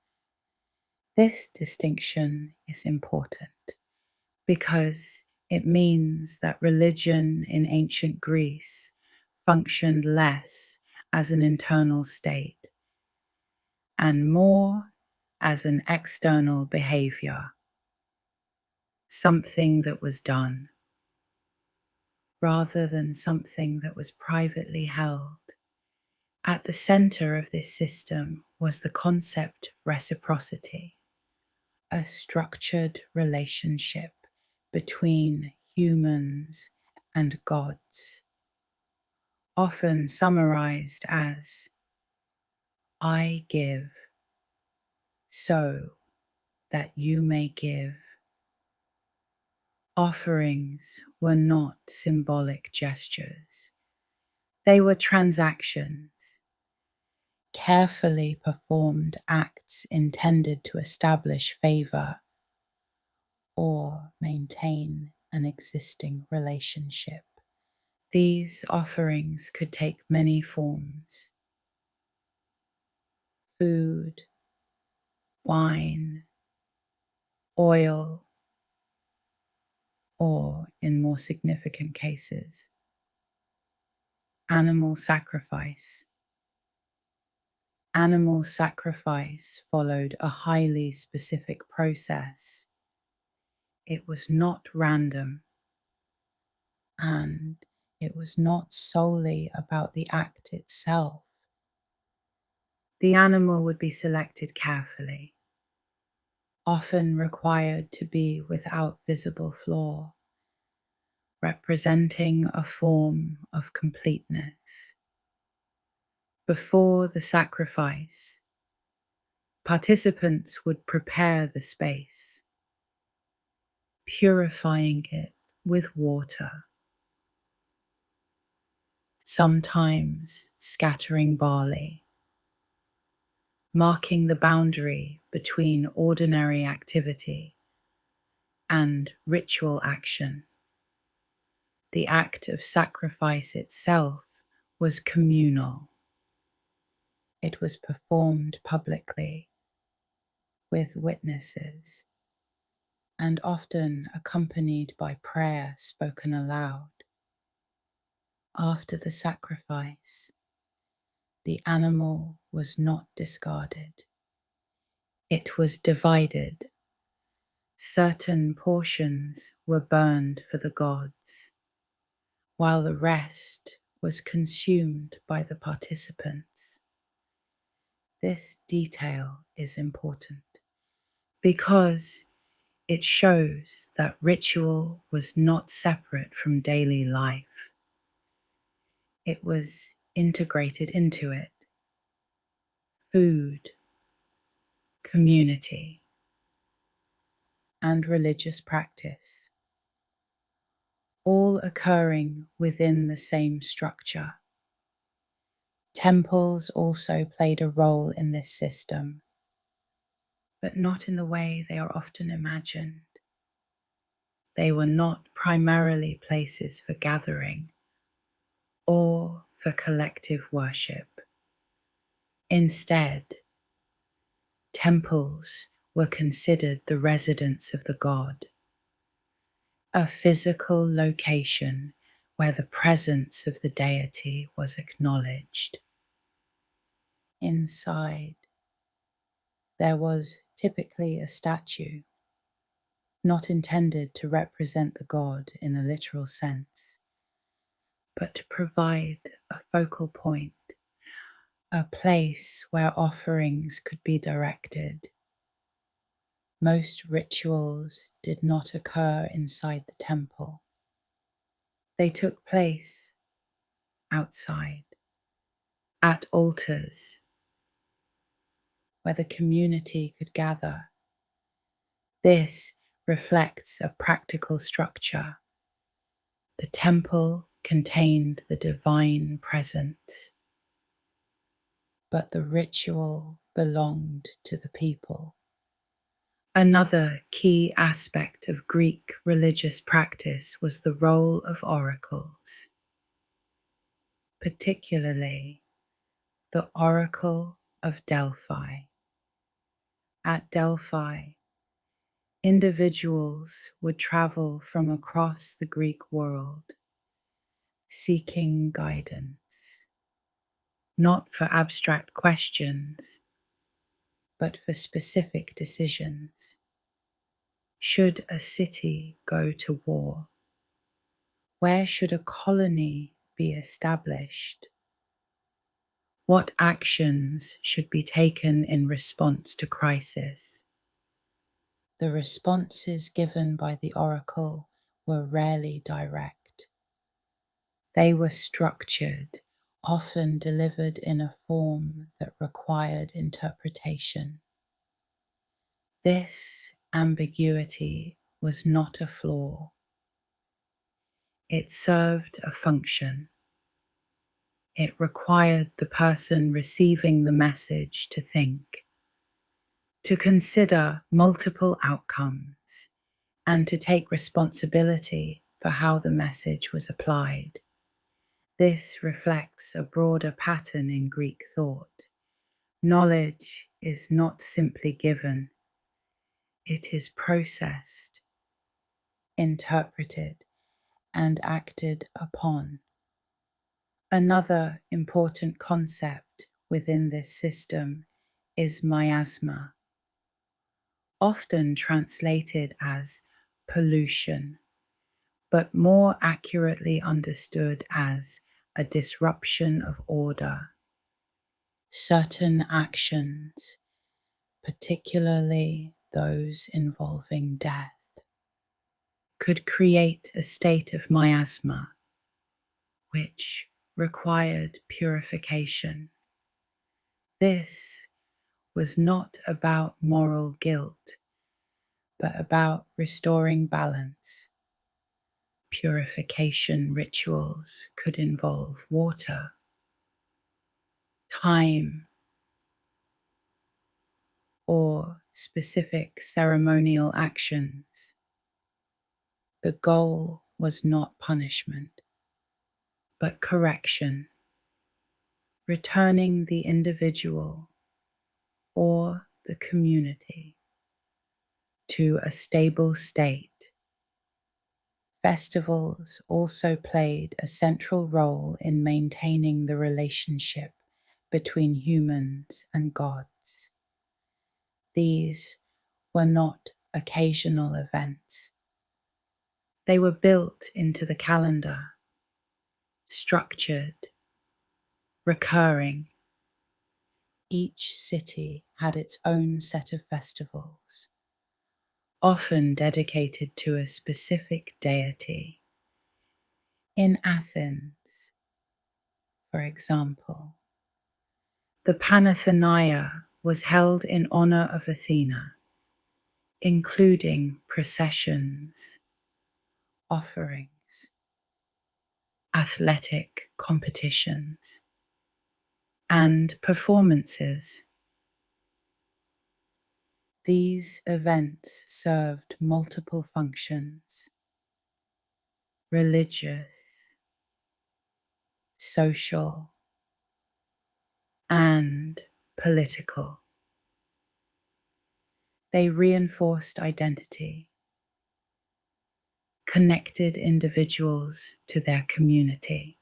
This distinction is important because it means that religion in ancient Greece functioned less as an internal state and more as an external behavior, something that was done, rather than something that was privately held. At the center of this system was the concept of reciprocity, a structured relationship between humans and gods, often summarized as I give so that you may give. Offerings were not symbolic gestures. They were transactions, carefully performed acts intended to establish favor or maintain an existing relationship. These offerings could take many forms: food, wine, oil, or, in more significant cases, animal sacrifice. Animal sacrifice followed a highly specific process. It was not random, and it was not solely about the act itself. The animal would be selected carefully, often required to be without visible flaw, representing a form of completeness. Before the sacrifice, participants would prepare the space, purifying it with water, sometimes scattering barley, marking the boundary between ordinary activity and ritual action. The act of sacrifice itself was communal. It was performed publicly, with witnesses, and often accompanied by prayer spoken aloud. After the sacrifice, the animal was not discarded. It was divided. Certain portions were burned for the gods, while the rest was consumed by the participants. This detail is important because it shows that ritual was not separate from daily life. It was integrated into it. Food, community, and religious practice, all occurring within the same structure. Temples also played a role in this system, but not in the way they are often imagined. They were not primarily places for gathering or for collective worship. Instead, temples were considered the residence of the god, a physical location where the presence of the deity was acknowledged. Inside, there was typically a statue, not intended to represent the god in a literal sense, but to provide a focal point, a place where offerings could be directed. Most rituals did not occur inside the temple. They took place outside, at altars, where the community could gather. This reflects a practical structure. The temple contained the divine presence. but the ritual belonged to the people. Another key aspect of Greek religious practice was the role of oracles, particularly the Oracle of Delphi. At Delphi, individuals would travel from across the Greek world seeking guidance, not for abstract questions, but for specific decisions. Should a city go to war? Where should a colony be established? What actions should be taken in response to crisis? The responses given by the oracle were rarely direct. They were structured, often delivered in a form that required interpretation. This ambiguity was not a flaw. It served a function. It required the person receiving the message to think, to consider multiple outcomes, and to take responsibility for how the message was applied. This reflects a broader pattern in Greek thought. Knowledge is not simply given, it is processed, interpreted, and acted upon. Another important concept within this system is miasma, often translated as pollution, but more accurately understood as a disruption of order. Certain actions, particularly those involving death, could create a state of miasma, which required purification. This was not about moral guilt, but about restoring balance. Purification rituals could involve water, time, or specific ceremonial actions. The goal was not punishment, but correction, returning the individual or the community to a stable state. Festivals also played a central role in maintaining the relationship between humans and gods. These were not occasional events. They were built into the calendar, structured, recurring. Each city had its own set of festivals, often dedicated to a specific deity. In Athens, for example, the Panathenaea was held in honor of Athena, including processions, offerings, athletic competitions, and performances. These events served multiple functions: religious, social, and political. They reinforced identity, connected individuals to their community,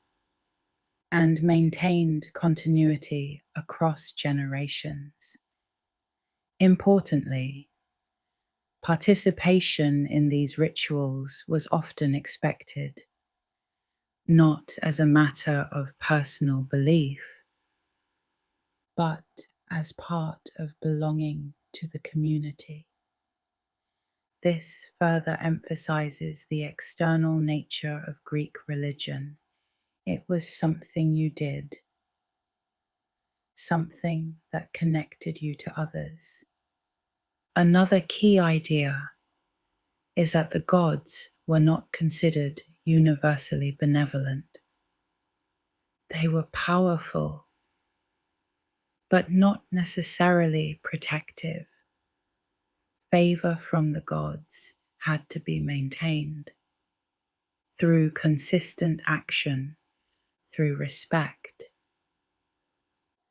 and maintained continuity across generations. Importantly, participation in these rituals was often expected, not as a matter of personal belief, but as part of belonging to the community. This further emphasizes the external nature of Greek religion. It was something you did, something that connected you to others. Another key idea is that the gods were not considered universally benevolent. They were powerful, but not necessarily protective. Favor from the gods had to be maintained through consistent action, through respect,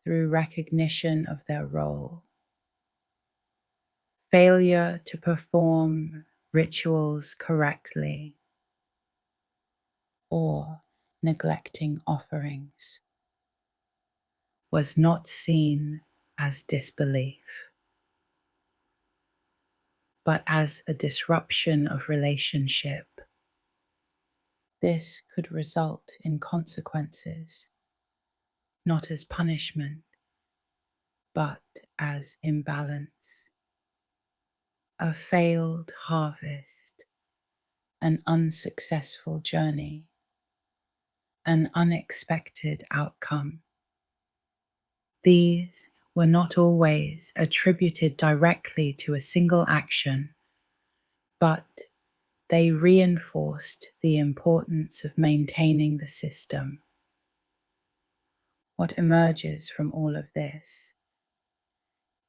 through recognition of their role. Failure to perform rituals correctly or neglecting offerings was not seen as disbelief, but as a disruption of relationship. This could result in consequences, not as punishment, but as imbalance. A failed harvest, an unsuccessful journey, an unexpected outcome. These were not always attributed directly to a single action, but they reinforced the importance of maintaining the system. What emerges from all of this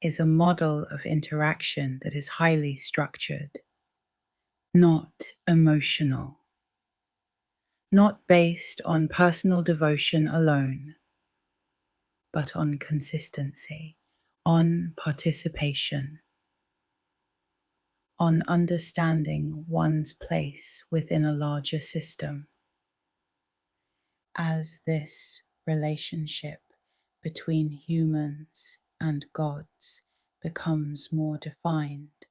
is a model of interaction that is highly structured, not emotional, not based on personal devotion alone, but on consistency, on participation, on understanding one's place within a larger system. As this relationship between humans and gods becomes more defined,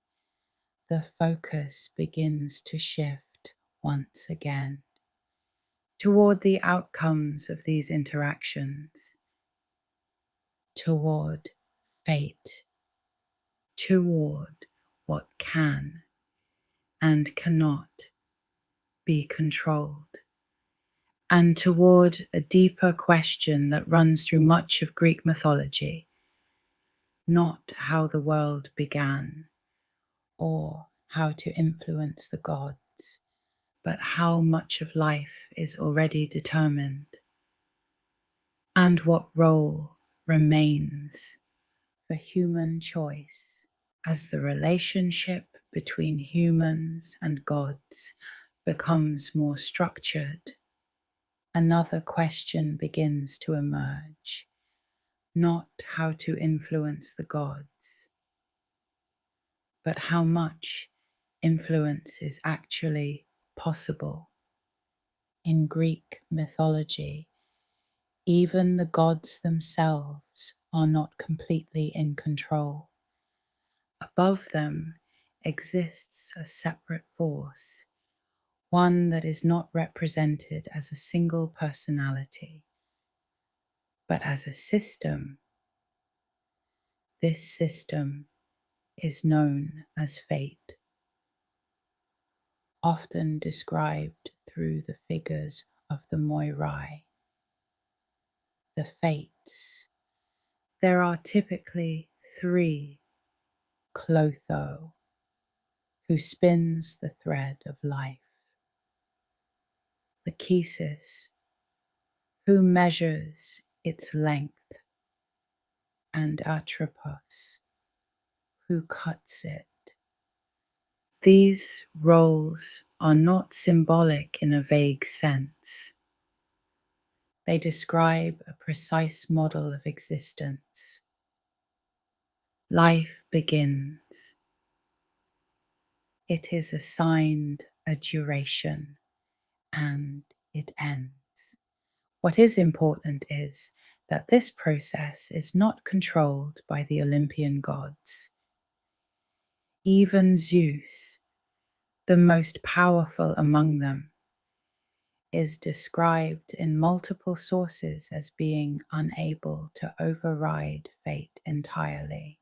the focus begins to shift once again toward the outcomes of these interactions, toward fate, toward what can and cannot be controlled, and toward a deeper question that runs through much of Greek mythology, not how the world began or how to influence the gods, but how much of life is already determined, and what role remains for human choice as the relationship between humans and gods becomes more structured. Another question begins to emerge, not how to influence the gods, but how much influence is actually possible. In Greek mythology, even the gods themselves are not completely in control. Above them exists a separate force, one that is not represented as a single personality, but as a system. This system is known as fate, often described through the figures of the Moirai. The fates. There are typically three: Clotho, who spins the thread of life; Lachesis, who measures its length; and Atropos, who cuts it. These roles are not symbolic in a vague sense. They describe a precise model of existence. Life begins. It is assigned a duration, and it ends. What is important is that this process is not controlled by the Olympian gods. Even Zeus, the most powerful among them, is described in multiple sources as being unable to override fate entirely.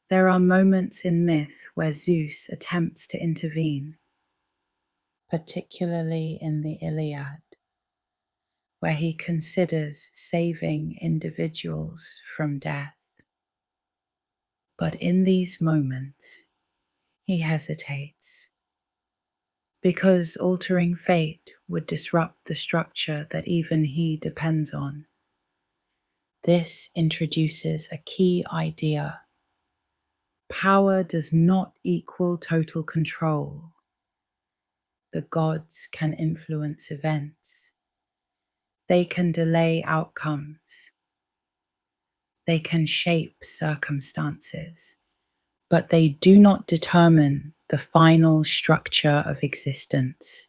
There are moments in myth where Zeus attempts to intervene, particularly in the Iliad, where he considers saving individuals from death. But in these moments, he hesitates, because altering fate would disrupt the structure that even he depends on. This introduces a key idea. Power does not equal total control. The gods can influence events. They can delay outcomes. They can shape circumstances, but they do not determine the final structure of existence.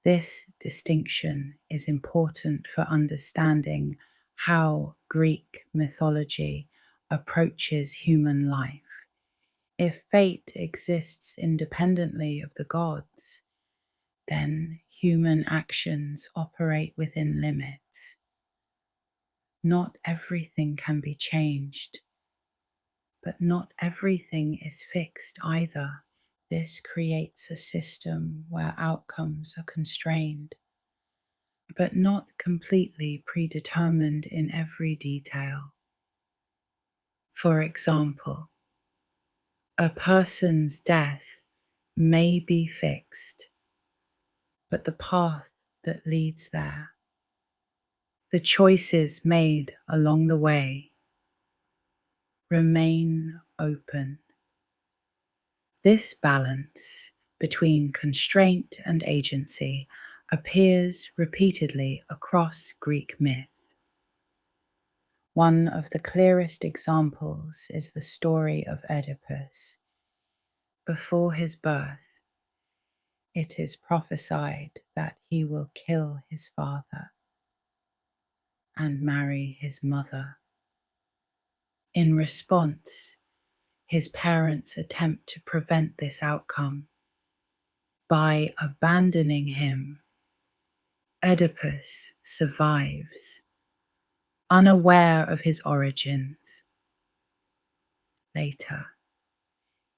This distinction is important for understanding how Greek mythology approaches human life. If fate exists independently of the gods, then human actions operate within limits. Not everything can be changed, but not everything is fixed either. This creates a system where outcomes are constrained, but not completely predetermined in every detail. For example, a person's death may be fixed, but the path that leads there, the choices made along the way, remain open. This balance between constraint and agency appears repeatedly across Greek myth. One of the clearest examples is the story of Oedipus. Before his birth, it is prophesied that he will kill his father and marry his mother. In response, his parents attempt to prevent this outcome. By abandoning him, Oedipus survives, unaware of his origins. Later,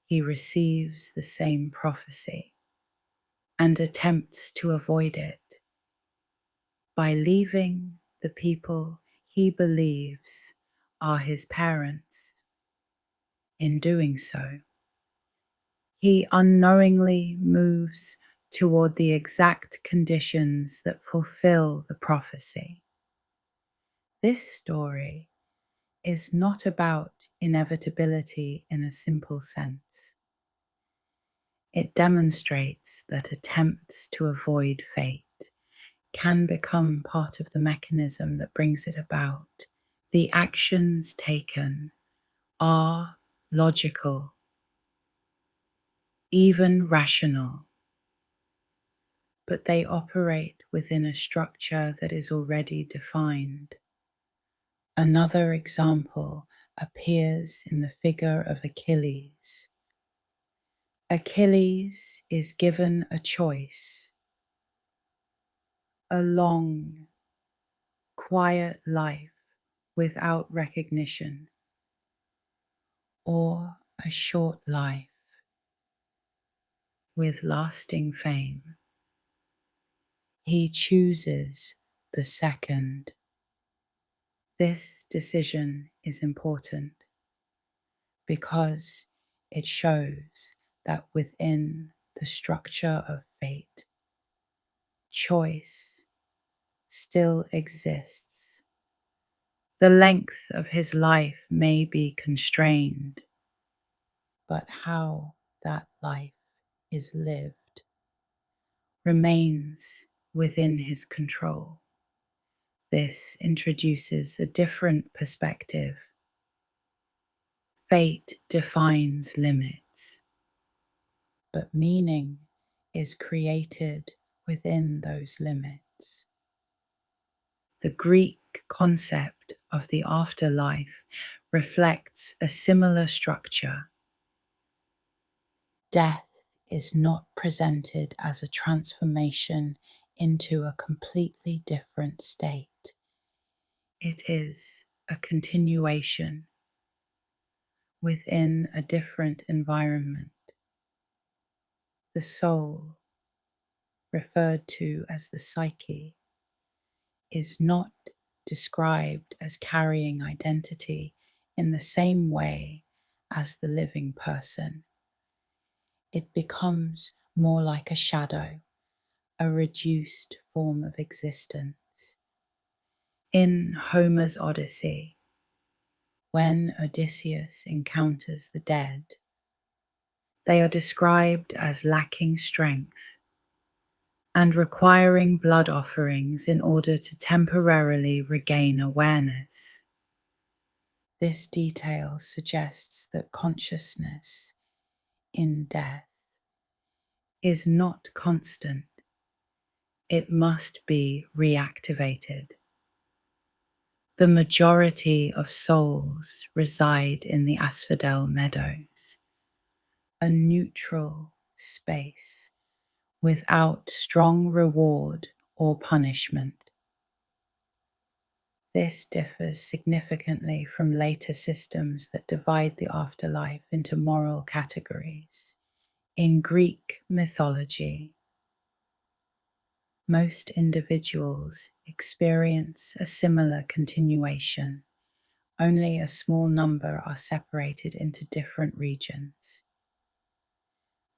he receives the same prophecy and attempts to avoid it by leaving the people he believes are his parents. In doing so, he unknowingly moves toward the exact conditions that fulfill the prophecy. This story is not about inevitability in a simple sense. It demonstrates that attempts to avoid fate can become part of the mechanism that brings it about. The actions taken are logical, even rational, but they operate within a structure that is already defined. Another example appears in the figure of Achilles. Achilles is given a choice: a long, quiet life without recognition, or a short life with lasting fame. He chooses the second. This decision is important because it shows that within the structure of fate, choice still exists. The length of his life may be constrained, but how that life is lived remains within his control. This introduces a different perspective. Fate defines limits, but meaning is created within those limits. The Greek concept of the afterlife reflects a similar structure. Death is not presented as a transformation into a completely different state. It is a continuation within a different environment. The soul, referred to as the psyche, is not described as carrying identity in the same way as the living person. It becomes more like a shadow, a reduced form of existence. In Homer's Odyssey, when Odysseus encounters the dead, they are described as lacking strength and requiring blood offerings in order to temporarily regain awareness. This detail suggests that consciousness in death is not constant. It must be reactivated. The majority of souls reside in the asphodel meadows, a neutral space without strong reward or punishment. This differs significantly from later systems that divide the afterlife into moral categories. In Greek mythology, most individuals experience a similar continuation. Only a small number are separated into different regions.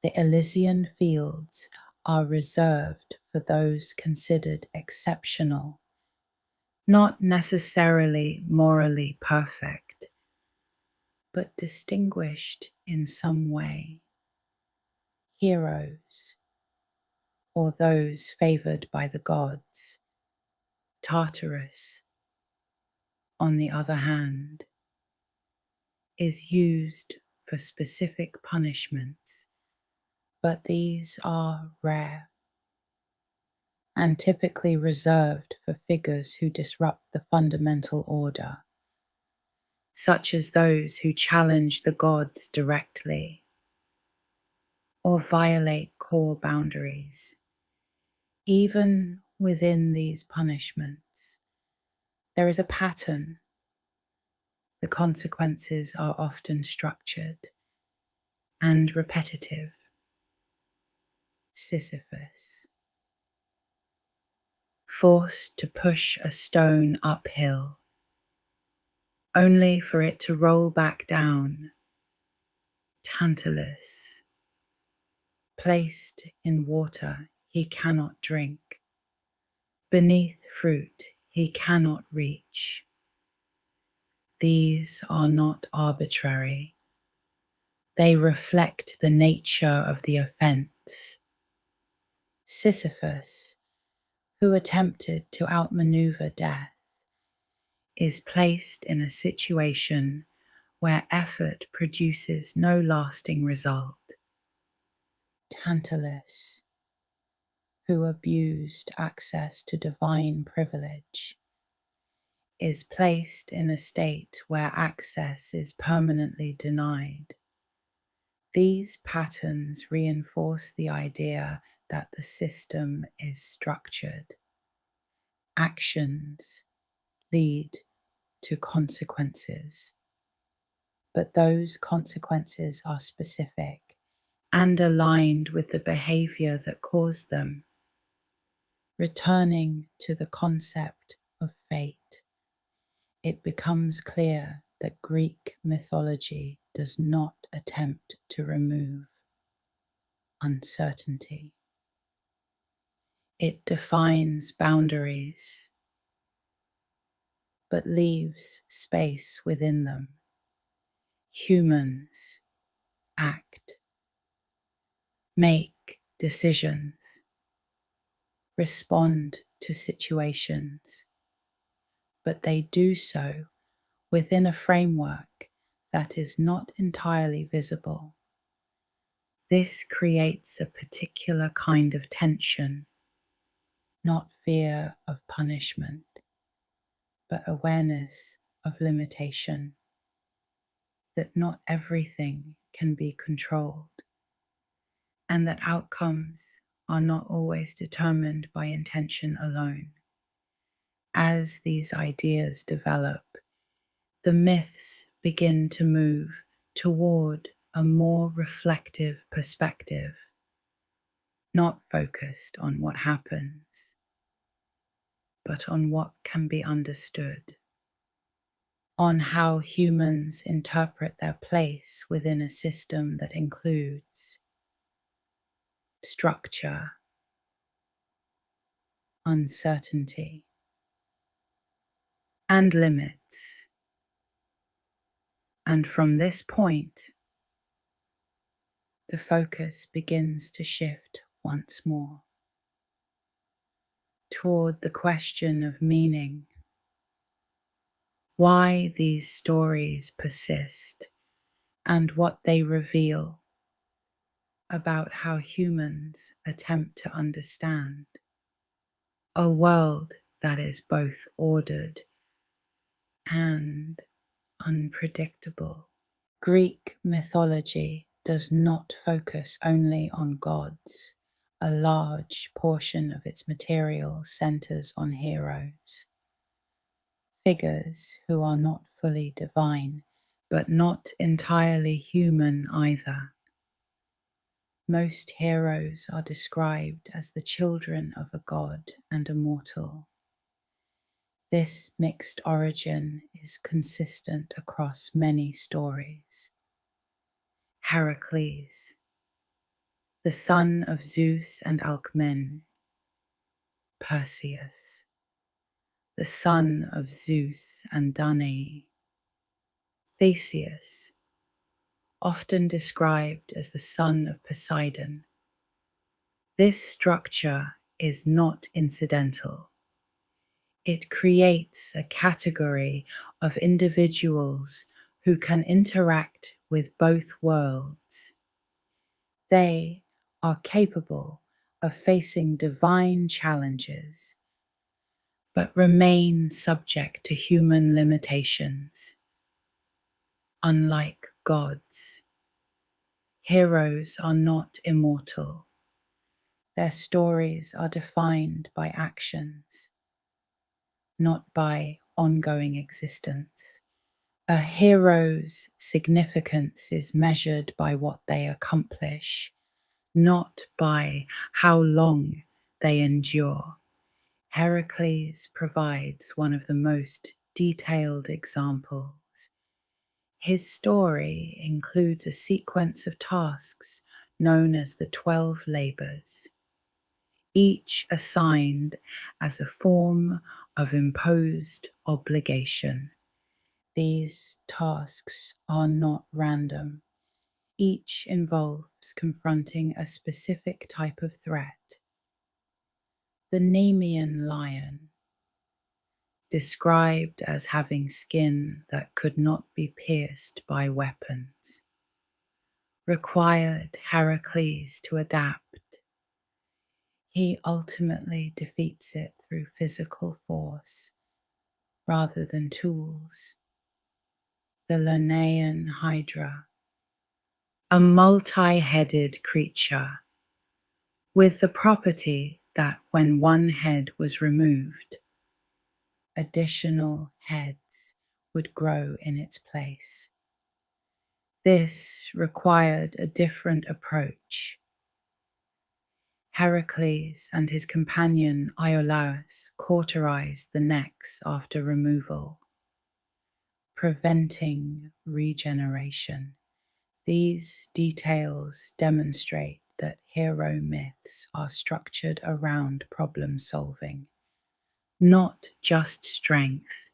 The Elysian fields are reserved for those considered exceptional, not necessarily morally perfect, but distinguished in some way. Heroes, or those favored by the gods. Tartarus, on the other hand, is used for specific punishments, but these are rare and typically reserved for figures who disrupt the fundamental order, such as those who challenge the gods directly or violate core boundaries. Even within these punishments, there is a pattern. The consequences are often structured and repetitive. Sisyphus, forced to push a stone uphill, only for it to roll back down. Tantalus, placed in water he cannot drink, beneath fruit he cannot reach. These are not arbitrary. They reflect the nature of the offense. Sisyphus, who attempted to outmaneuver death, is placed in a situation where effort produces no lasting result. Tantalus, who abused access to divine privilege, is placed in a state where access is permanently denied. These patterns reinforce the idea that the system is structured. Actions lead to consequences, but those consequences are specific and aligned with the behavior that caused them. Returning to the concept of fate, it becomes clear that Greek mythology does not attempt to remove uncertainty. It defines boundaries, but leaves space within them. Humans act, make decisions, respond to situations, but they do so within a framework that is not entirely visible. This creates a particular kind of tension, not fear of punishment, but awareness of limitation, that not everything can be controlled, and that outcomes are not always determined by intention alone. As these ideas develop, the myths begin to move toward a more reflective perspective, not focused on what happens, but on what can be understood, on how humans interpret their place within a system that includes structure, uncertainty, and limits. And from this point, the focus begins to shift once more toward the question of meaning, why these stories persist, and what they reveal about how humans attempt to understand a world that is both ordered and unpredictable. Greek mythology does not focus only on gods. A large portion of its material centers on heroes, figures who are not fully divine, but not entirely human either. Most heroes are described as the children of a god and a mortal. This mixed origin is consistent across many stories. Heracles, the son of Zeus and Alcmene. Perseus, the son of Zeus and Danae. Theseus, often described as the son of Poseidon. This structure is not incidental. It creates a category of individuals who can interact with both worlds. They are capable of facing divine challenges, but remain subject to human limitations. Unlike gods, heroes are not immortal. Their stories are defined by actions, not by ongoing existence. A hero's significance is measured by what they accomplish, not by how long they endure. Heracles provides one of the most detailed examples. His story includes a sequence of tasks known as the 12 labors, each assigned as a form of imposed obligation. These tasks are not random. Each involves confronting a specific type of threat. The Nemean lion, described as having skin that could not be pierced by weapons, required Heracles to adapt. He ultimately defeats it through physical force rather than tools. The Lernaean Hydra, a multi-headed creature with the property that when one head was removed, additional heads would grow in its place. This required a different approach. Heracles and his companion Iolaus cauterized the necks after removal, preventing regeneration. These details demonstrate that hero myths are structured around problem solving, not just strength.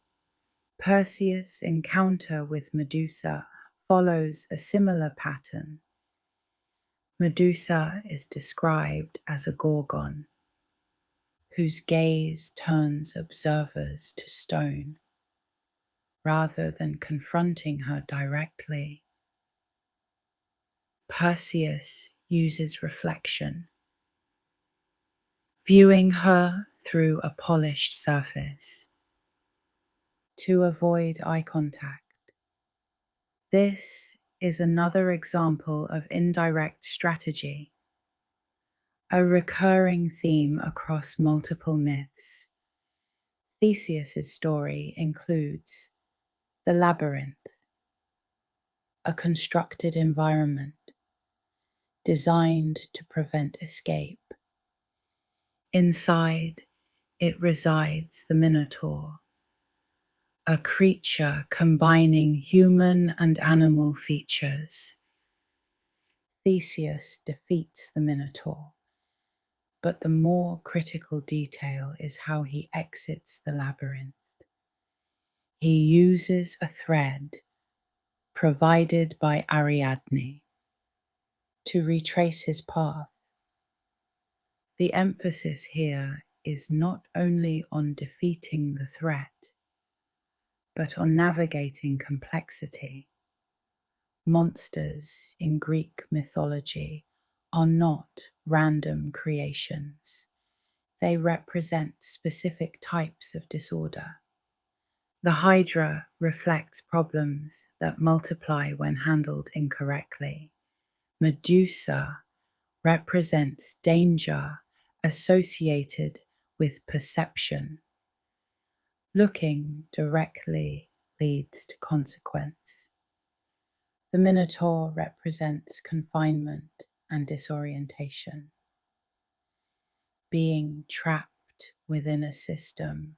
Perseus' encounter with Medusa follows a similar pattern. Medusa is described as a gorgon, whose gaze turns observers to stone. Rather than confronting her directly, Perseus uses reflection, viewing her through a polished surface to avoid eye contact. This is another example of indirect strategy, a recurring theme across multiple myths. Theseus' story includes the labyrinth, a constructed environment designed to prevent escape. Inside it resides the Minotaur, a creature combining human and animal features. Theseus defeats the Minotaur, but the more critical detail is how he exits the labyrinth. He uses a thread provided by Ariadne to retrace his path. The emphasis here is not only on defeating the threat, but on navigating complexity. Monsters in Greek mythology are not random creations. They represent specific types of disorder. The Hydra reflects problems that multiply when handled incorrectly. Medusa represents danger associated with perception. Looking directly leads to consequence. The Minotaur represents confinement and disorientation. Being trapped within a system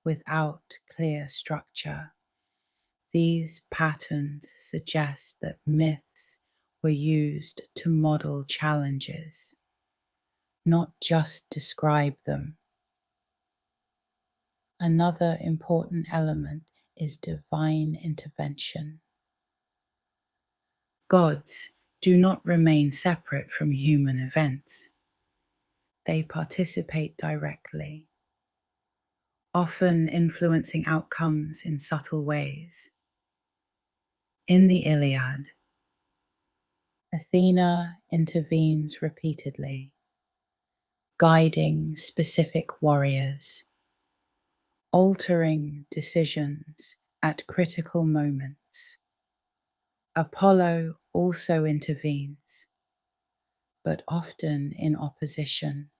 without clear structure. These patterns suggest that myths were used to model challenges, not just describe them. Another important element is divine intervention. Gods do not remain separate from human events. They participate directly, often influencing outcomes in subtle ways. In the Iliad, Athena intervenes repeatedly, guiding specific warriors, altering decisions at critical moments. Apollo also intervenes, but often in opposition,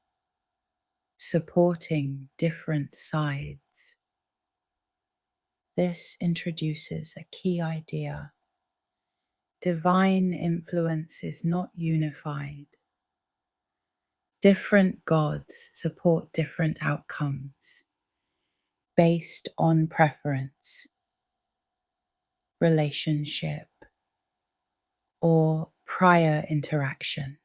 supporting different sides. This introduces a key idea. Divine influence is not unified. Different gods support different outcomes based on preference, relationship, or prior interaction.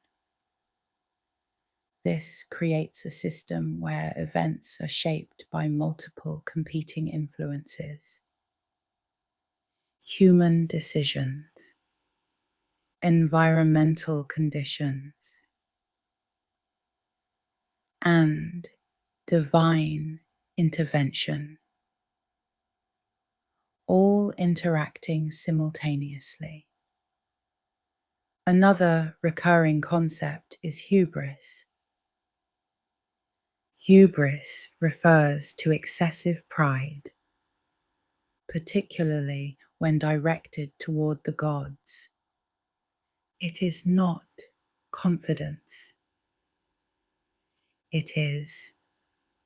This creates a system where events are shaped by multiple competing influences. Human decisions, environmental conditions, and divine intervention, all interacting simultaneously. Another recurring concept is hubris. Hubris refers to excessive pride, particularly when directed toward the gods. It is not confidence. It is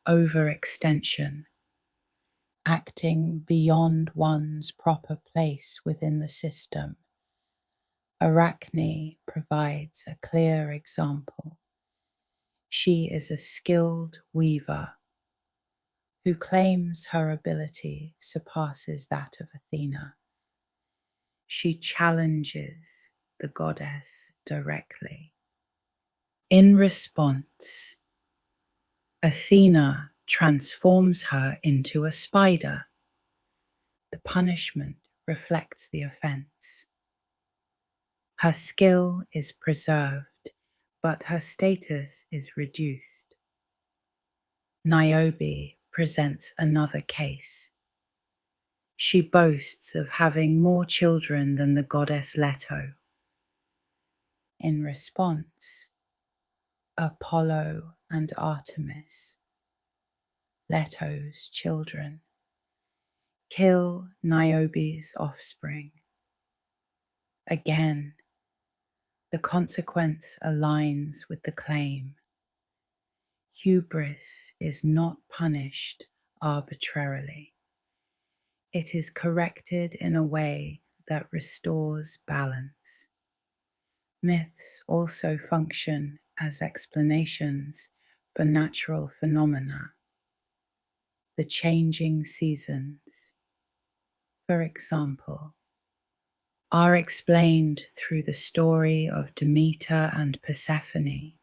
overextension, acting beyond one's proper place within the system. Arachne provides a clear example. She is a skilled weaver who claims her ability surpasses that of Athena. She challenges the goddess directly. In response, Athena transforms her into a spider. The punishment reflects the offense. Her skill is preserved, but her status is reduced. Niobe presents another case. She boasts of having more children than the goddess Leto. In response, Apollo and Artemis, Leto's children, kill Niobe's offspring. Again, the consequence aligns with the claim. Hubris is not punished arbitrarily. It is corrected in a way that restores balance. Myths also function as explanations for natural phenomena. The changing seasons, for example, are explained through the story of Demeter and Persephone.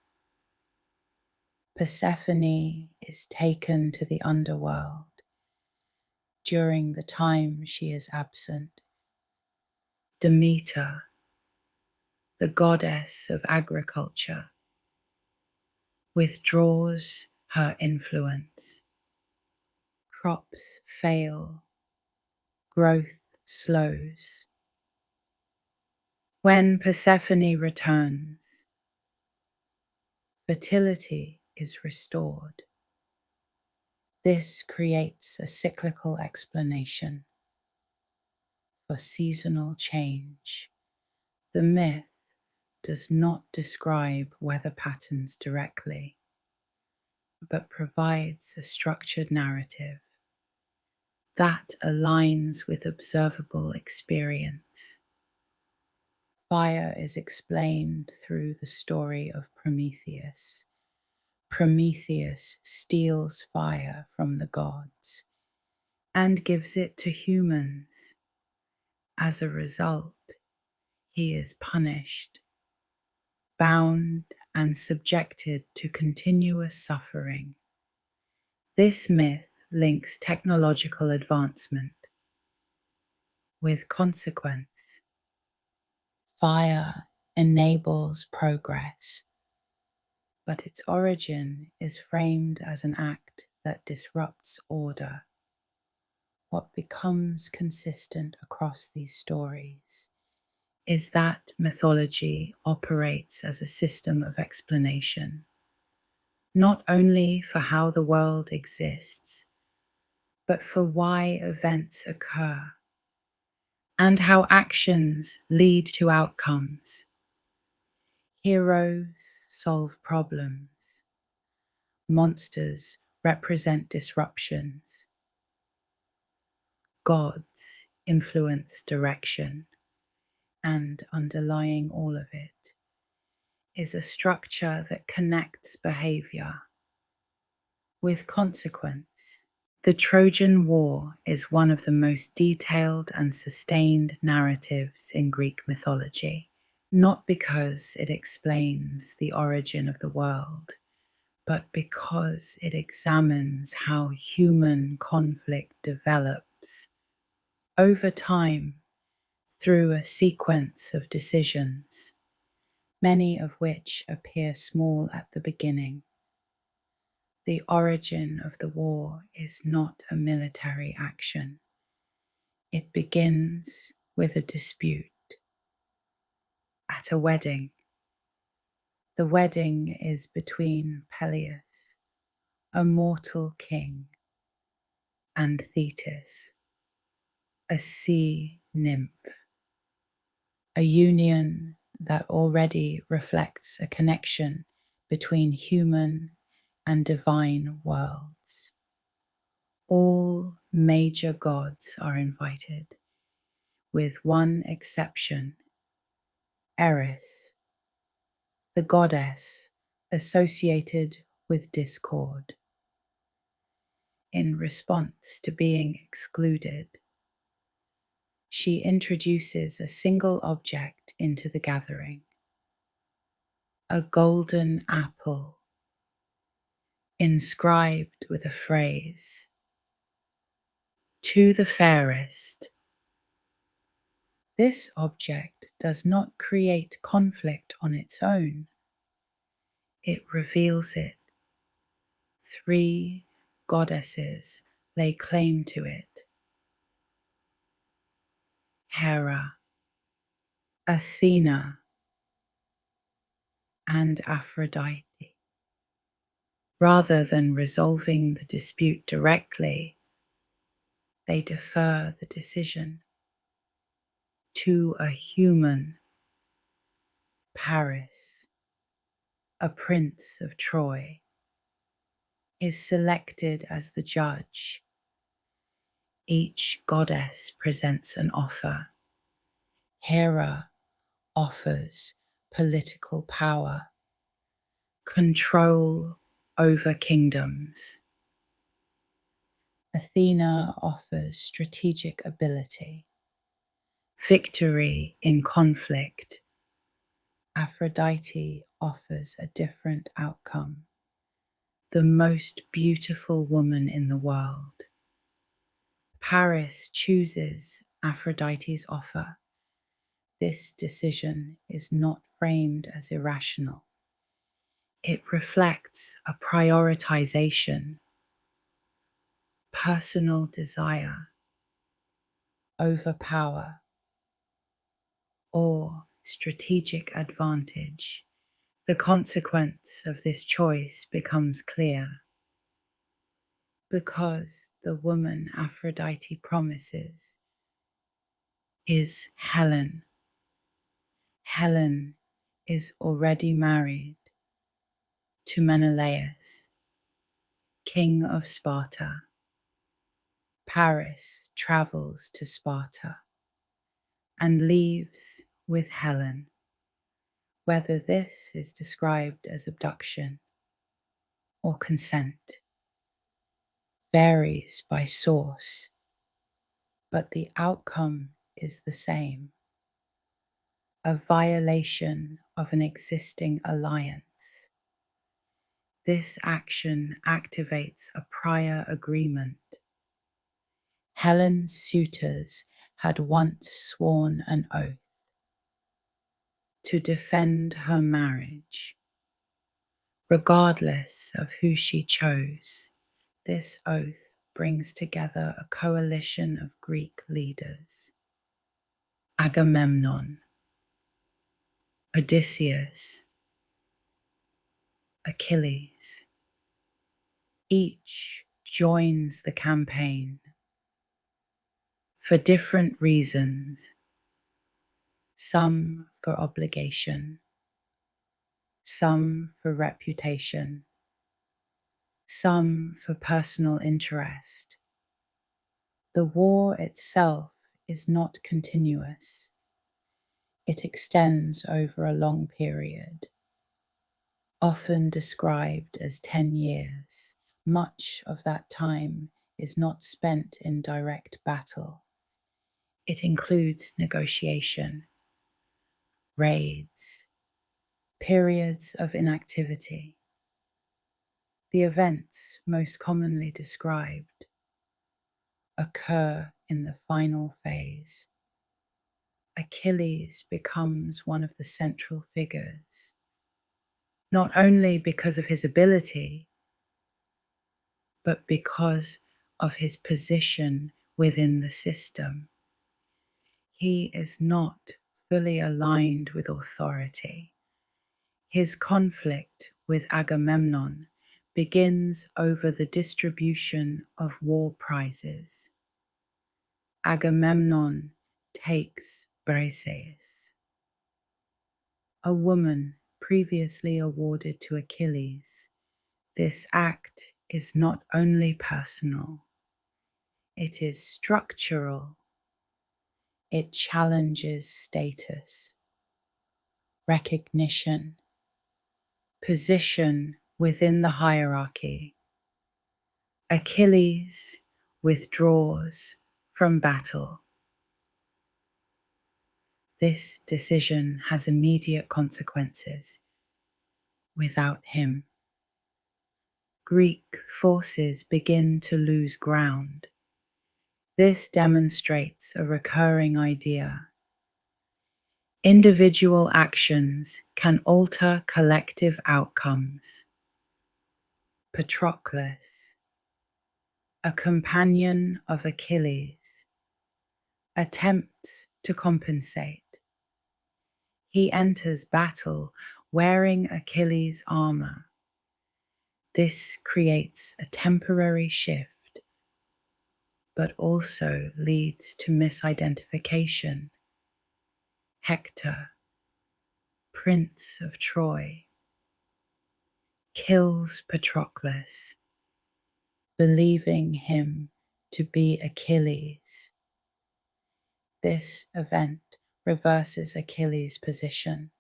Persephone is taken to the underworld during the time she is absent. Demeter, the goddess of agriculture, withdraws her influence. Crops fail, growth slows. When Persephone returns, fertility is restored. This creates a cyclical explanation for seasonal change. The myth does not describe weather patterns directly, but provides a structured narrative that aligns with observable experience. Fire is explained through the story of Prometheus. Prometheus steals fire from the gods and gives it to humans. As a result, he is punished, bound, and subjected to continuous suffering. This myth links technological advancement with consequence. Fire enables progress, but its origin is framed as an act that disrupts order. What becomes consistent across these stories is that mythology operates as a system of explanation, not only for how the world exists, but for why events occur and how actions lead to outcomes. Heroes solve problems. Monsters represent disruptions. Gods influence direction. And underlying all of it is a structure that connects behavior with consequence. The Trojan War is one of the most detailed and sustained narratives in Greek mythology, not because it explains the origin of the world, but because it examines how human conflict develops over time through a sequence of decisions, many of which appear small at the beginning. The origin of the war is not a military action. It begins with a dispute at a wedding. The wedding is between Peleus, a mortal king, and Thetis, a sea nymph, a union that already reflects a connection between human and divine worlds. All major gods are invited, with one exception, Eris, the goddess associated with discord. In response to being excluded, she introduces a single object into the gathering, a golden apple inscribed with a phrase, "To the fairest." This object does not create conflict on its own. It reveals it. 3 goddesses lay claim to it: Hera, Athena, and Aphrodite. Rather than resolving the dispute directly, they defer the decision to a human. Paris, a prince of Troy, is selected as the judge. Each goddess presents an offer. Hera offers political power, control over kingdoms. Athena offers strategic ability, victory in conflict. Aphrodite offers a different outcome, the most beautiful woman in the world. Paris chooses Aphrodite's offer. This decision is not framed as irrational. It reflects a prioritization, personal desire over power, or strategic advantage. The consequence of this choice becomes clear. Because the woman Aphrodite promises is Helen. Helen is already married to Menelaus, king of Sparta. Paris travels to Sparta and leaves with Helen. Whether this is described as abduction or consent varies by source, but the outcome is the same: a violation of an existing alliance. This action activates a prior agreement. Helen's suitors had once sworn an oath to defend her marriage, regardless of who she chose. This oath brings together a coalition of Greek leaders: Agamemnon, Odysseus, Achilles. Each joins the campaign for different reasons, some for obligation, some for reputation, some for personal interest. The war itself is not continuous. It extends over a long period, often described as 10 years. Much of that time is not spent in direct battle. It includes negotiation, raids, periods of inactivity. The events most commonly described occur in the final phase. Achilles becomes one of the central figures, not only because of his ability, but because of his position within the system. He is not fully aligned with authority. His conflict with Agamemnon begins over the distribution of war prizes. Agamemnon takes Briseis, a woman previously awarded to Achilles. This act is not only personal, it is structural. It challenges status, recognition, position within the hierarchy. Achilles withdraws from battle. This decision has immediate consequences. Without him, Greek forces begin to lose ground. This demonstrates a recurring idea. Individual actions can alter collective outcomes. Patroclus, a companion of Achilles, attempts to compensate. He enters battle wearing Achilles' armor. This creates a temporary shift, but also leads to misidentification. Hector, Prince of Troy, kills Patroclus, believing him to be Achilles. This event reverses Achilles' position.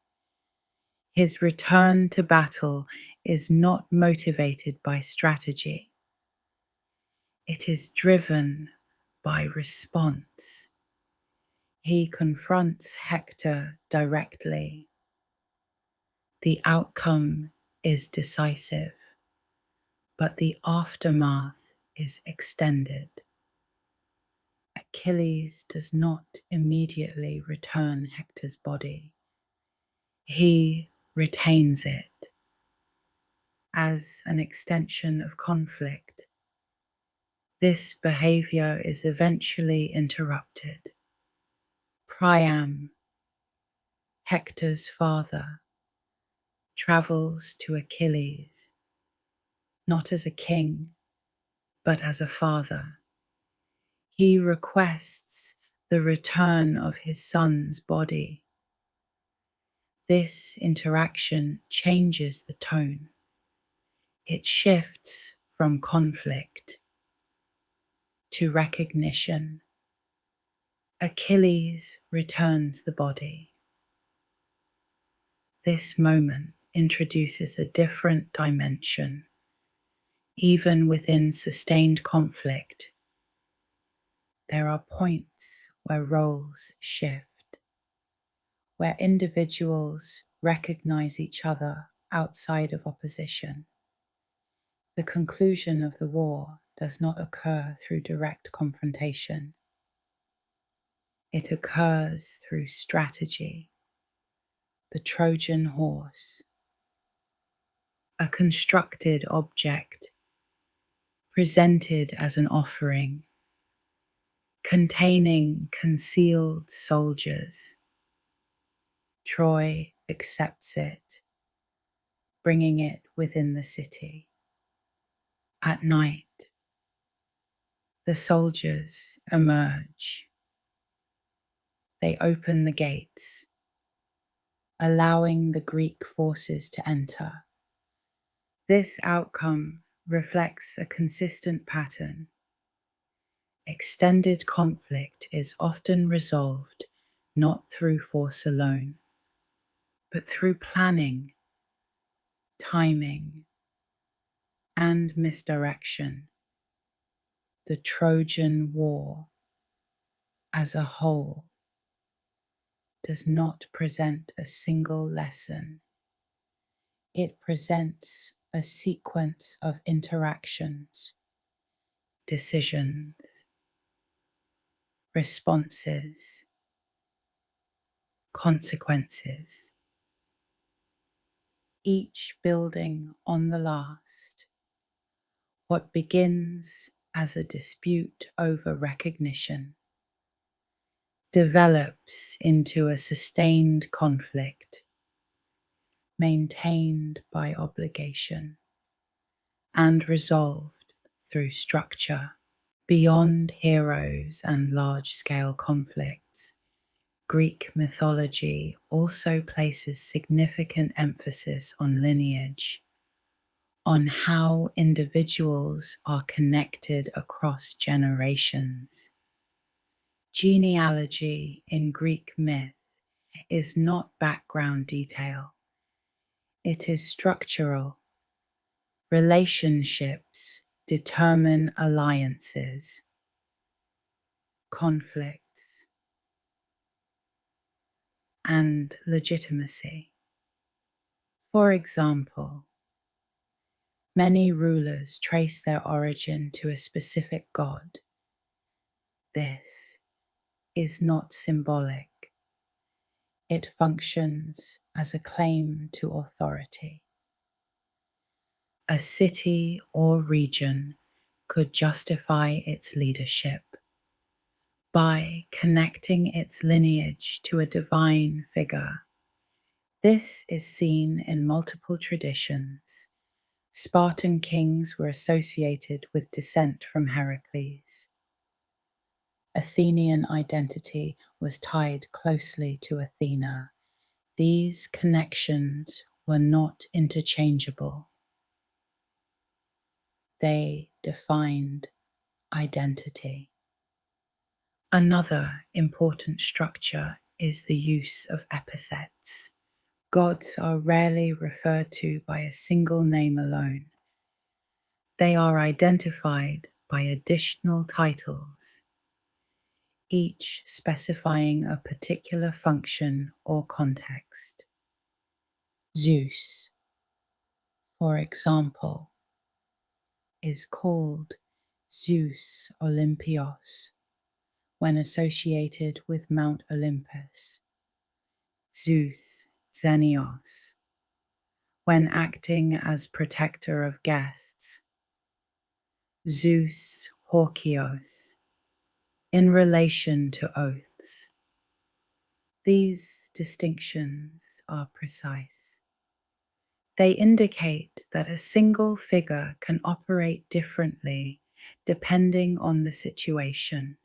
His return to battle is not motivated by strategy. It is driven by response. He confronts Hector directly. The outcome is decisive, but the aftermath is extended. Achilles does not immediately return Hector's body. He retains it as an extension of conflict. This behavior is eventually interrupted. Priam, Hector's father, travels to Achilles, not as a king, but as a father. He requests the return of his son's body. This interaction changes the tone. It shifts from conflict to recognition. Achilles returns the body. This moment introduces a different dimension. Even within sustained conflict, there are points where roles shift, where individuals recognize each other outside of opposition. The conclusion of the war does not occur through direct confrontation. It occurs through strategy. The Trojan horse, a constructed object presented as an offering, containing concealed soldiers. Troy accepts it, bringing it within the city. At night, the soldiers emerge. They open the gates, allowing the Greek forces to enter. This outcome reflects a consistent pattern. Extended conflict is often resolved not through force alone, but through planning, timing, and misdirection. The Trojan War as a whole does not present a single lesson. It presents a sequence of interactions, decisions, responses, consequences, each building on the last. What begins as a dispute over recognition develops into a sustained conflict, maintained by obligation and resolved through structure. Beyond heroes and large-scale conflicts, Greek mythology also places significant emphasis on lineage, on how individuals are connected across generations. Genealogy in Greek myth is not background detail. It is structural. Relationships determine alliances, conflicts, and legitimacy. For example, many rulers trace their origin to a specific god. This is not symbolic. It functions as a claim to authority. A city or region could justify its leadership by connecting its lineage to a divine figure. This is seen in multiple traditions. Spartan kings were associated with descent from Heracles. Athenian identity was tied closely to Athena. These connections were not interchangeable. They defined identity. Another important structure is the use of epithets. Gods are rarely referred to by a single name alone. They are identified by additional titles, each specifying a particular function or context. Zeus, for example, is called Zeus Olympios, when associated with Mount Olympus, Zeus, Xenios, when acting as protector of guests, Zeus, Horkios, in relation to oaths. These distinctions are precise. They indicate that a single figure can operate differently depending on the situation.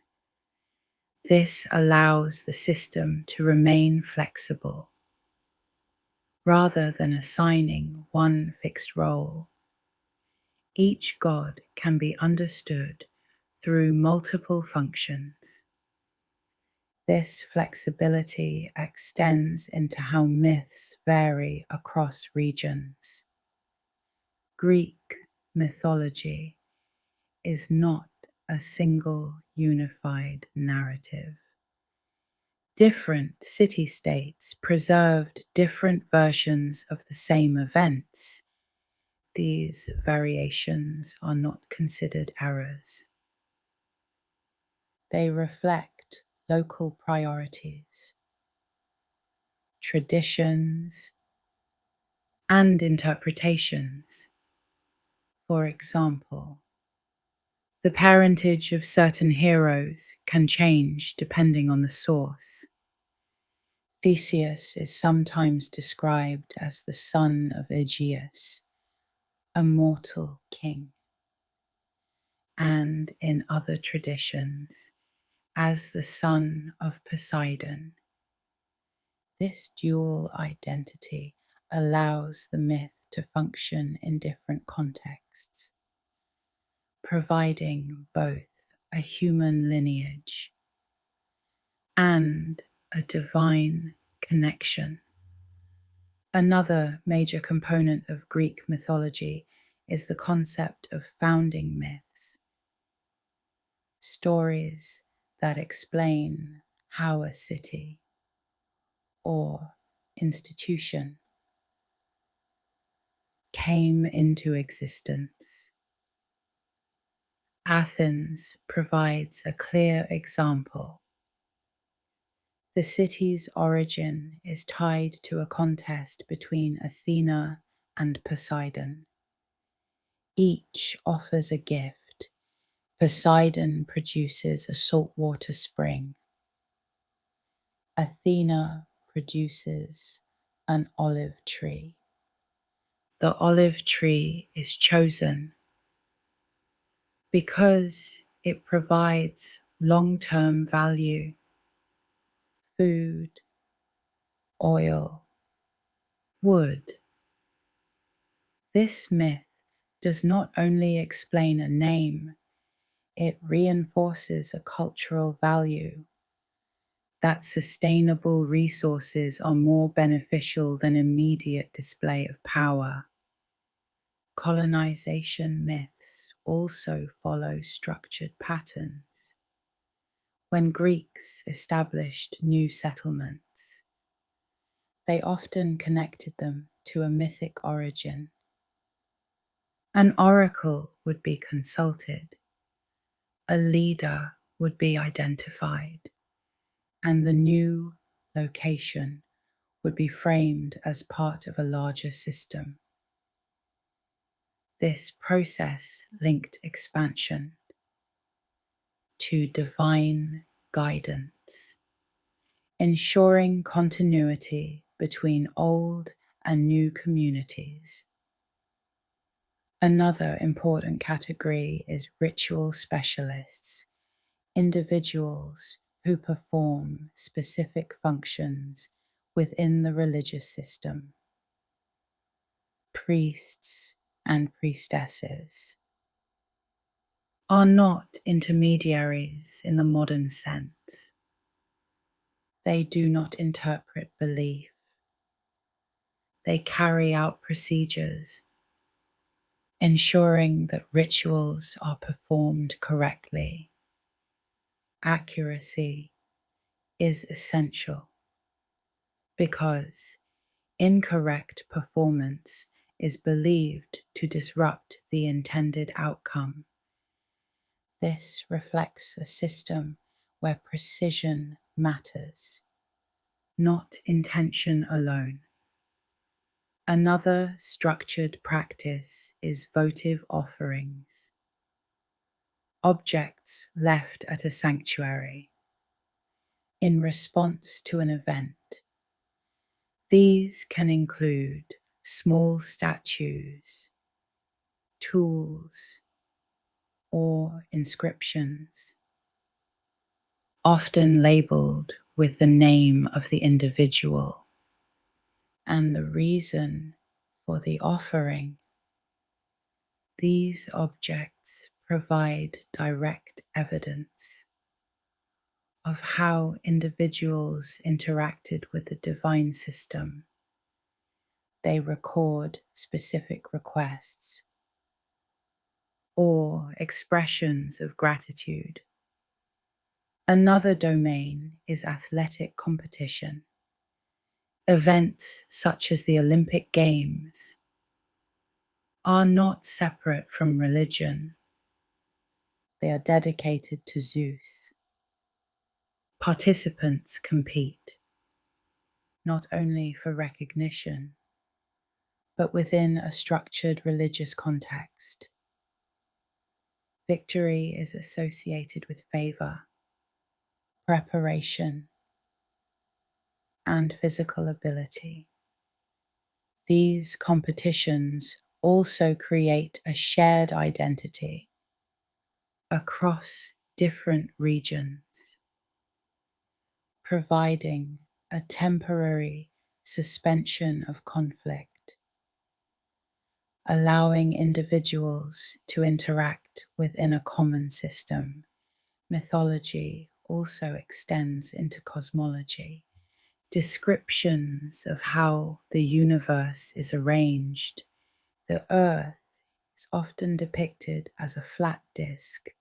This allows the system to remain flexible, rather than assigning one fixed role. Each god can be understood through multiple functions. This flexibility extends into how myths vary across regions. Greek mythology is not a single unified narrative. Different city-states preserved different versions of the same events. These variations are not considered errors. They reflect local priorities, traditions, and interpretations. For example, the parentage of certain heroes can change depending on the source. Theseus is sometimes described as the son of Aegeus, a mortal king, and in other traditions, as the son of Poseidon. This dual identity allows the myth to function in different contexts, providing both a human lineage and a divine connection. Another major component of Greek mythology is the concept of founding myths, stories that explain how a city or institution came into existence. Athens provides a clear example. The city's origin is tied to a contest between Athena and Poseidon. Each offers a gift. Poseidon produces a saltwater spring. Athena produces an olive tree. The olive tree is chosen because it provides long-term value, food, oil, wood. This myth does not only explain a name, it reinforces a cultural value that sustainable resources are more beneficial than immediate display of power. Colonization myths also follow structured patterns. When Greeks established new settlements, they often connected them to a mythic origin. An oracle would be consulted, a leader would be identified, and the new location would be framed as part of a larger system. This process linked expansion to divine guidance, ensuring continuity between old and new communities. Another important category is ritual specialists, individuals who perform specific functions within the religious system. Priests and priestesses are not intermediaries in the modern sense. They do not interpret belief. They carry out procedures, ensuring that rituals are performed correctly. Accuracy is essential because incorrect performance is believed to disrupt the intended outcome. This reflects a system where precision matters, not intention alone. Another structured practice is votive offerings, objects left at a sanctuary in response to an event. These can include small statues, tools, or inscriptions, often labeled with the name of the individual and the reason for the offering. These objects provide direct evidence of how individuals interacted with the divine system. They record specific requests or expressions of gratitude. Another domain is athletic competition. Events such as the Olympic Games are not separate from religion. They are dedicated to Zeus. Participants compete not only for recognition, but within a structured religious context. Victory is associated with favor, preparation, and physical ability. These competitions also create a shared identity across different regions, providing a temporary suspension of conflict, allowing individuals to interact within a common system. Mythology also extends into cosmology. Descriptions of how the universe is arranged. The Earth is often depicted as a flat disk,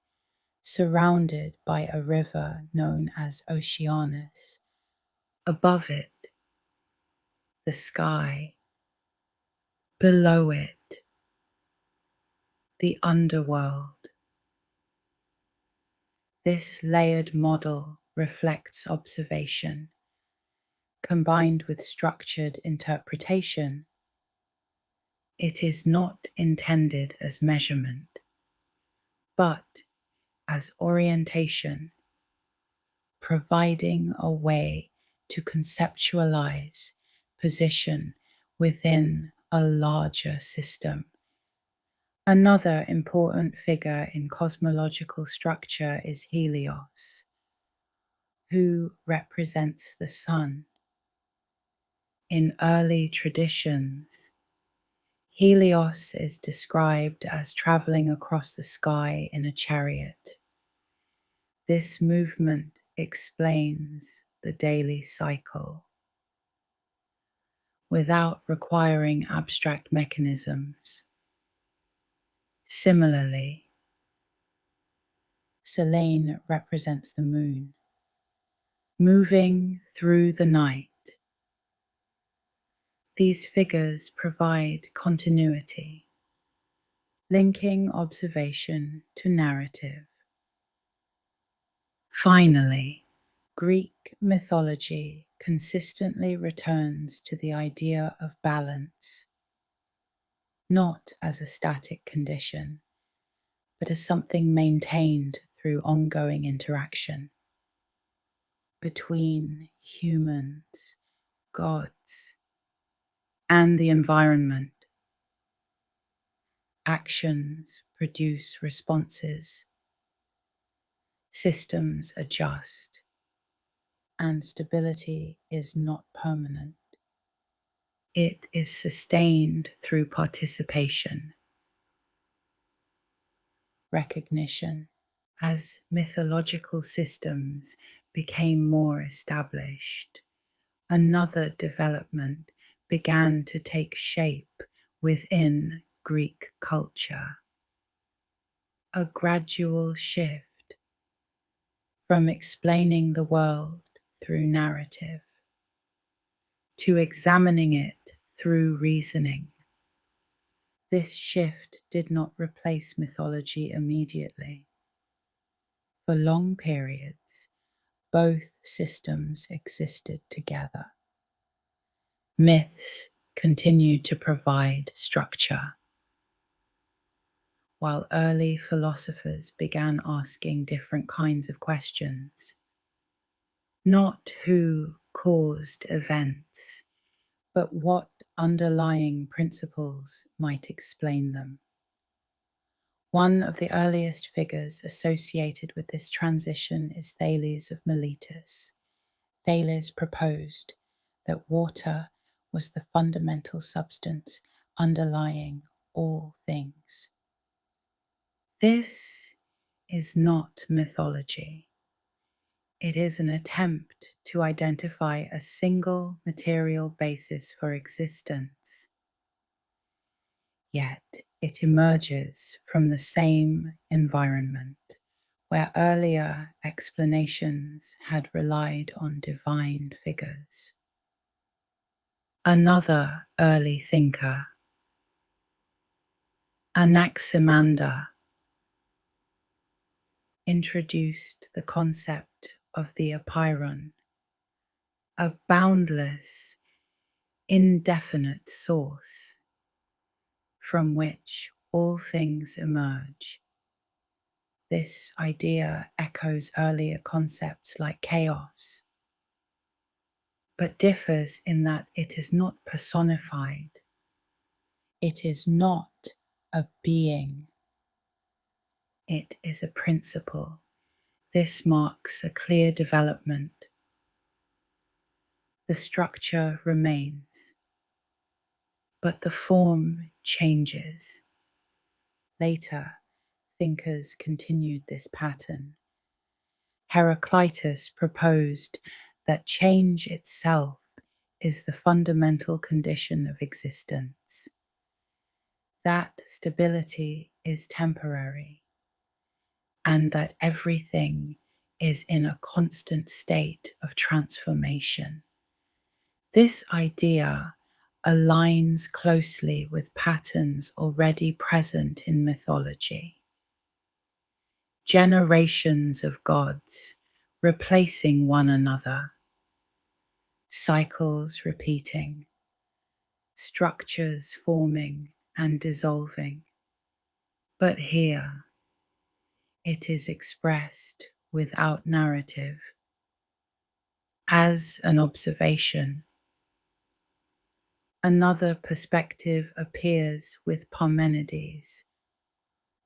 surrounded by a river known as Oceanus. Above it, the sky. Below it, the underworld. This layered model reflects observation, combined with structured interpretation. It is not intended as measurement, but as orientation, providing a way to conceptualize position within a larger system. Another important figure in cosmological structure is Helios, who represents the sun. In early traditions, Helios is described as traveling across the sky in a chariot. This movement explains the daily cycle without requiring abstract mechanisms. Similarly, Selene represents the moon, moving through the night. These figures provide continuity, linking observation to narrative. Finally, Greek mythology consistently returns to the idea of balance, not as a static condition, but as something maintained through ongoing interaction between humans, gods, and the environment. Actions produce responses, systems adjust, and stability is not permanent. It is sustained through participation, recognition. As mythological systems became more established, another development began to take shape within Greek culture. A gradual shift from explaining the world through narrative to examining it through reasoning. This shift did not replace mythology immediately. For long periods, both systems existed together. Myths continued to provide structure, while early philosophers began asking different kinds of questions. Not who caused events, but what underlying principles might explain them. One of the earliest figures associated with this transition is Thales of Miletus. Thales proposed that water was the fundamental substance underlying all things. This is not mythology. It is an attempt to identify a single material basis for existence. Yet it emerges from the same environment where earlier explanations had relied on divine figures. Another early thinker, Anaximander, introduced the concept of the apeiron, a boundless, indefinite source from which all things emerge. This idea echoes earlier concepts like chaos, but differs in that it is not personified. It is not a being. It is a principle. This marks a clear development. The structure remains, but the form changes. Later, thinkers continued this pattern. Heraclitus proposed that change itself is the fundamental condition of existence. That stability is temporary, and that everything is in a constant state of transformation. This idea aligns closely with patterns already present in mythology. Generations of gods replacing one another, cycles repeating, structures forming and dissolving. But here, it is expressed without narrative, as an observation. Another perspective appears with Parmenides,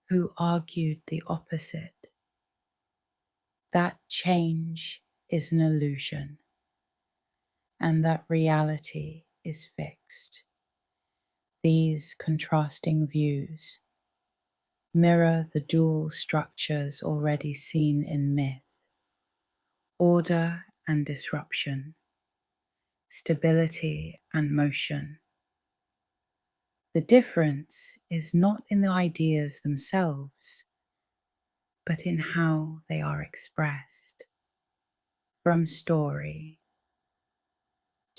who argued the opposite, that change is an illusion, and that reality is fixed. These contrasting views mirror the dual structures already seen in myth: order and disruption, stability and motion. The difference is not in the ideas themselves, but in how they are expressed. From story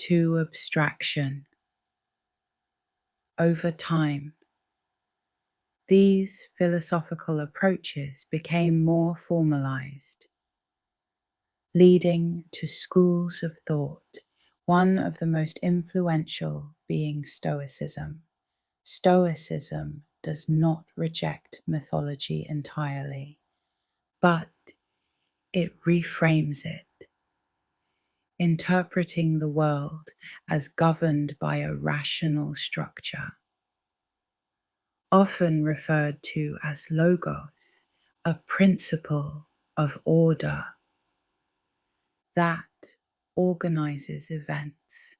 to abstraction, over time, these philosophical approaches became more formalized, leading to schools of thought, one of the most influential being Stoicism. Stoicism does not reject mythology entirely, but it reframes it, interpreting the world as governed by a rational structure, often referred to as logos, a principle of order that organizes events.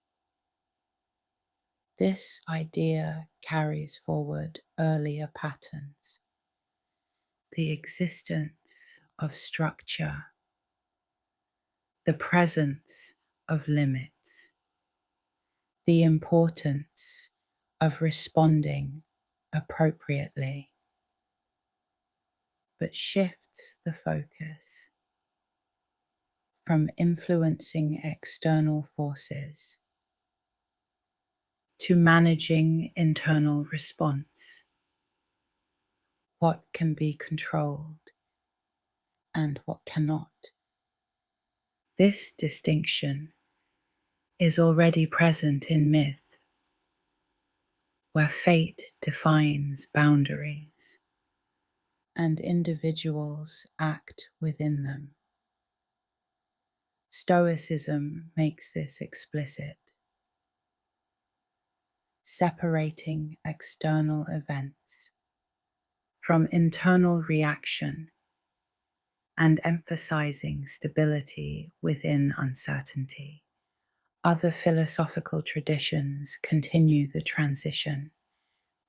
This idea carries forward earlier patterns: the existence of structure, the presence of limits, the importance of responding appropriately, but shifts the focus from influencing external forces to managing internal response, what can be controlled and what cannot. This distinction is already present in myth, where fate defines boundaries and individuals act within them. Stoicism makes this explicit, separating external events from internal reaction and emphasizing stability within uncertainty. Other philosophical traditions continue the transition.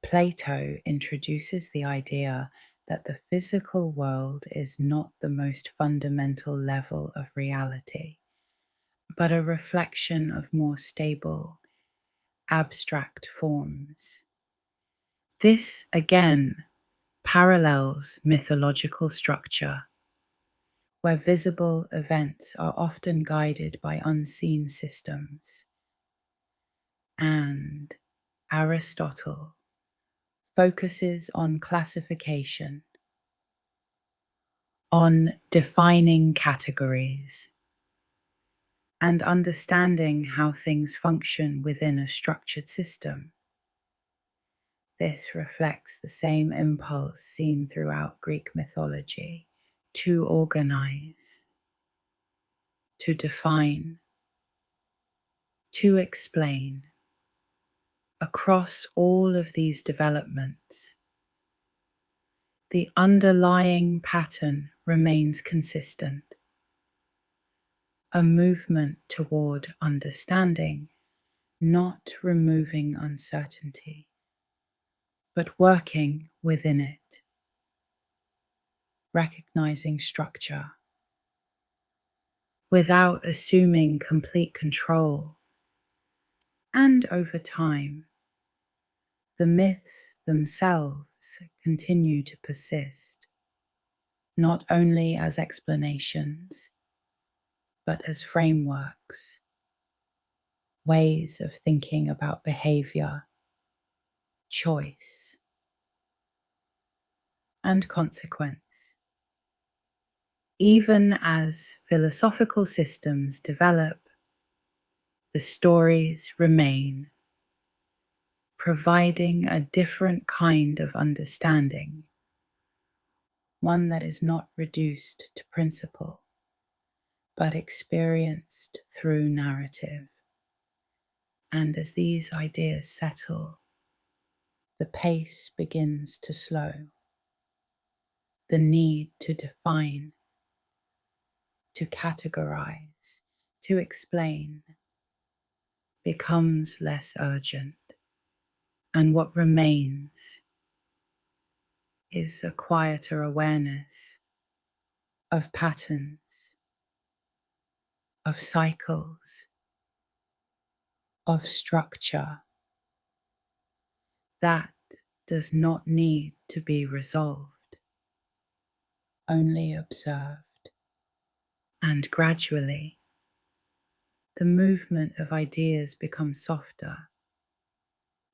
Plato introduces the idea that the physical world is not the most fundamental level of reality, but a reflection of more stable, abstract forms. This, again, parallels mythological structure, where visible events are often guided by unseen systems. And Aristotle focuses on classification, on defining categories, and understanding how things function within a structured system. This reflects the same impulse seen throughout Greek mythology: to organize, to define, to explain. Across all of these developments, the underlying pattern remains consistent: a movement toward understanding, not removing uncertainty, but working within it, recognizing structure without assuming complete control. And over time, the myths themselves continue to persist, not only as explanations, but as frameworks, ways of thinking about behavior, choice, and consequence. Even as philosophical systems develop, the stories remain, providing a different kind of understanding, one that is not reduced to principle, but experienced through narrative. And as these ideas settle, the pace begins to slow. The need to define, to categorize, to explain becomes less urgent. And what remains is a quieter awareness of patterns, of cycles, of structure that does not need to be resolved, only observed. And gradually, the movement of ideas becomes softer,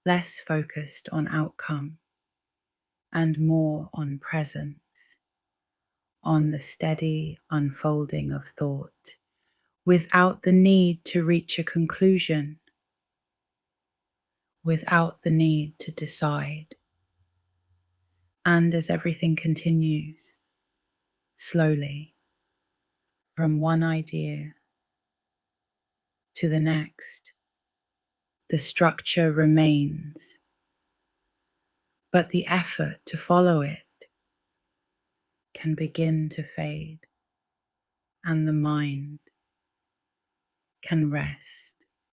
less focused on outcome, and more on presence, on the steady unfolding of thought, without the need to reach a conclusion, without the need to decide. And as everything continues, slowly, from one idea to the next, the structure remains, but the effort to follow it can begin to fade, and the mind can rest.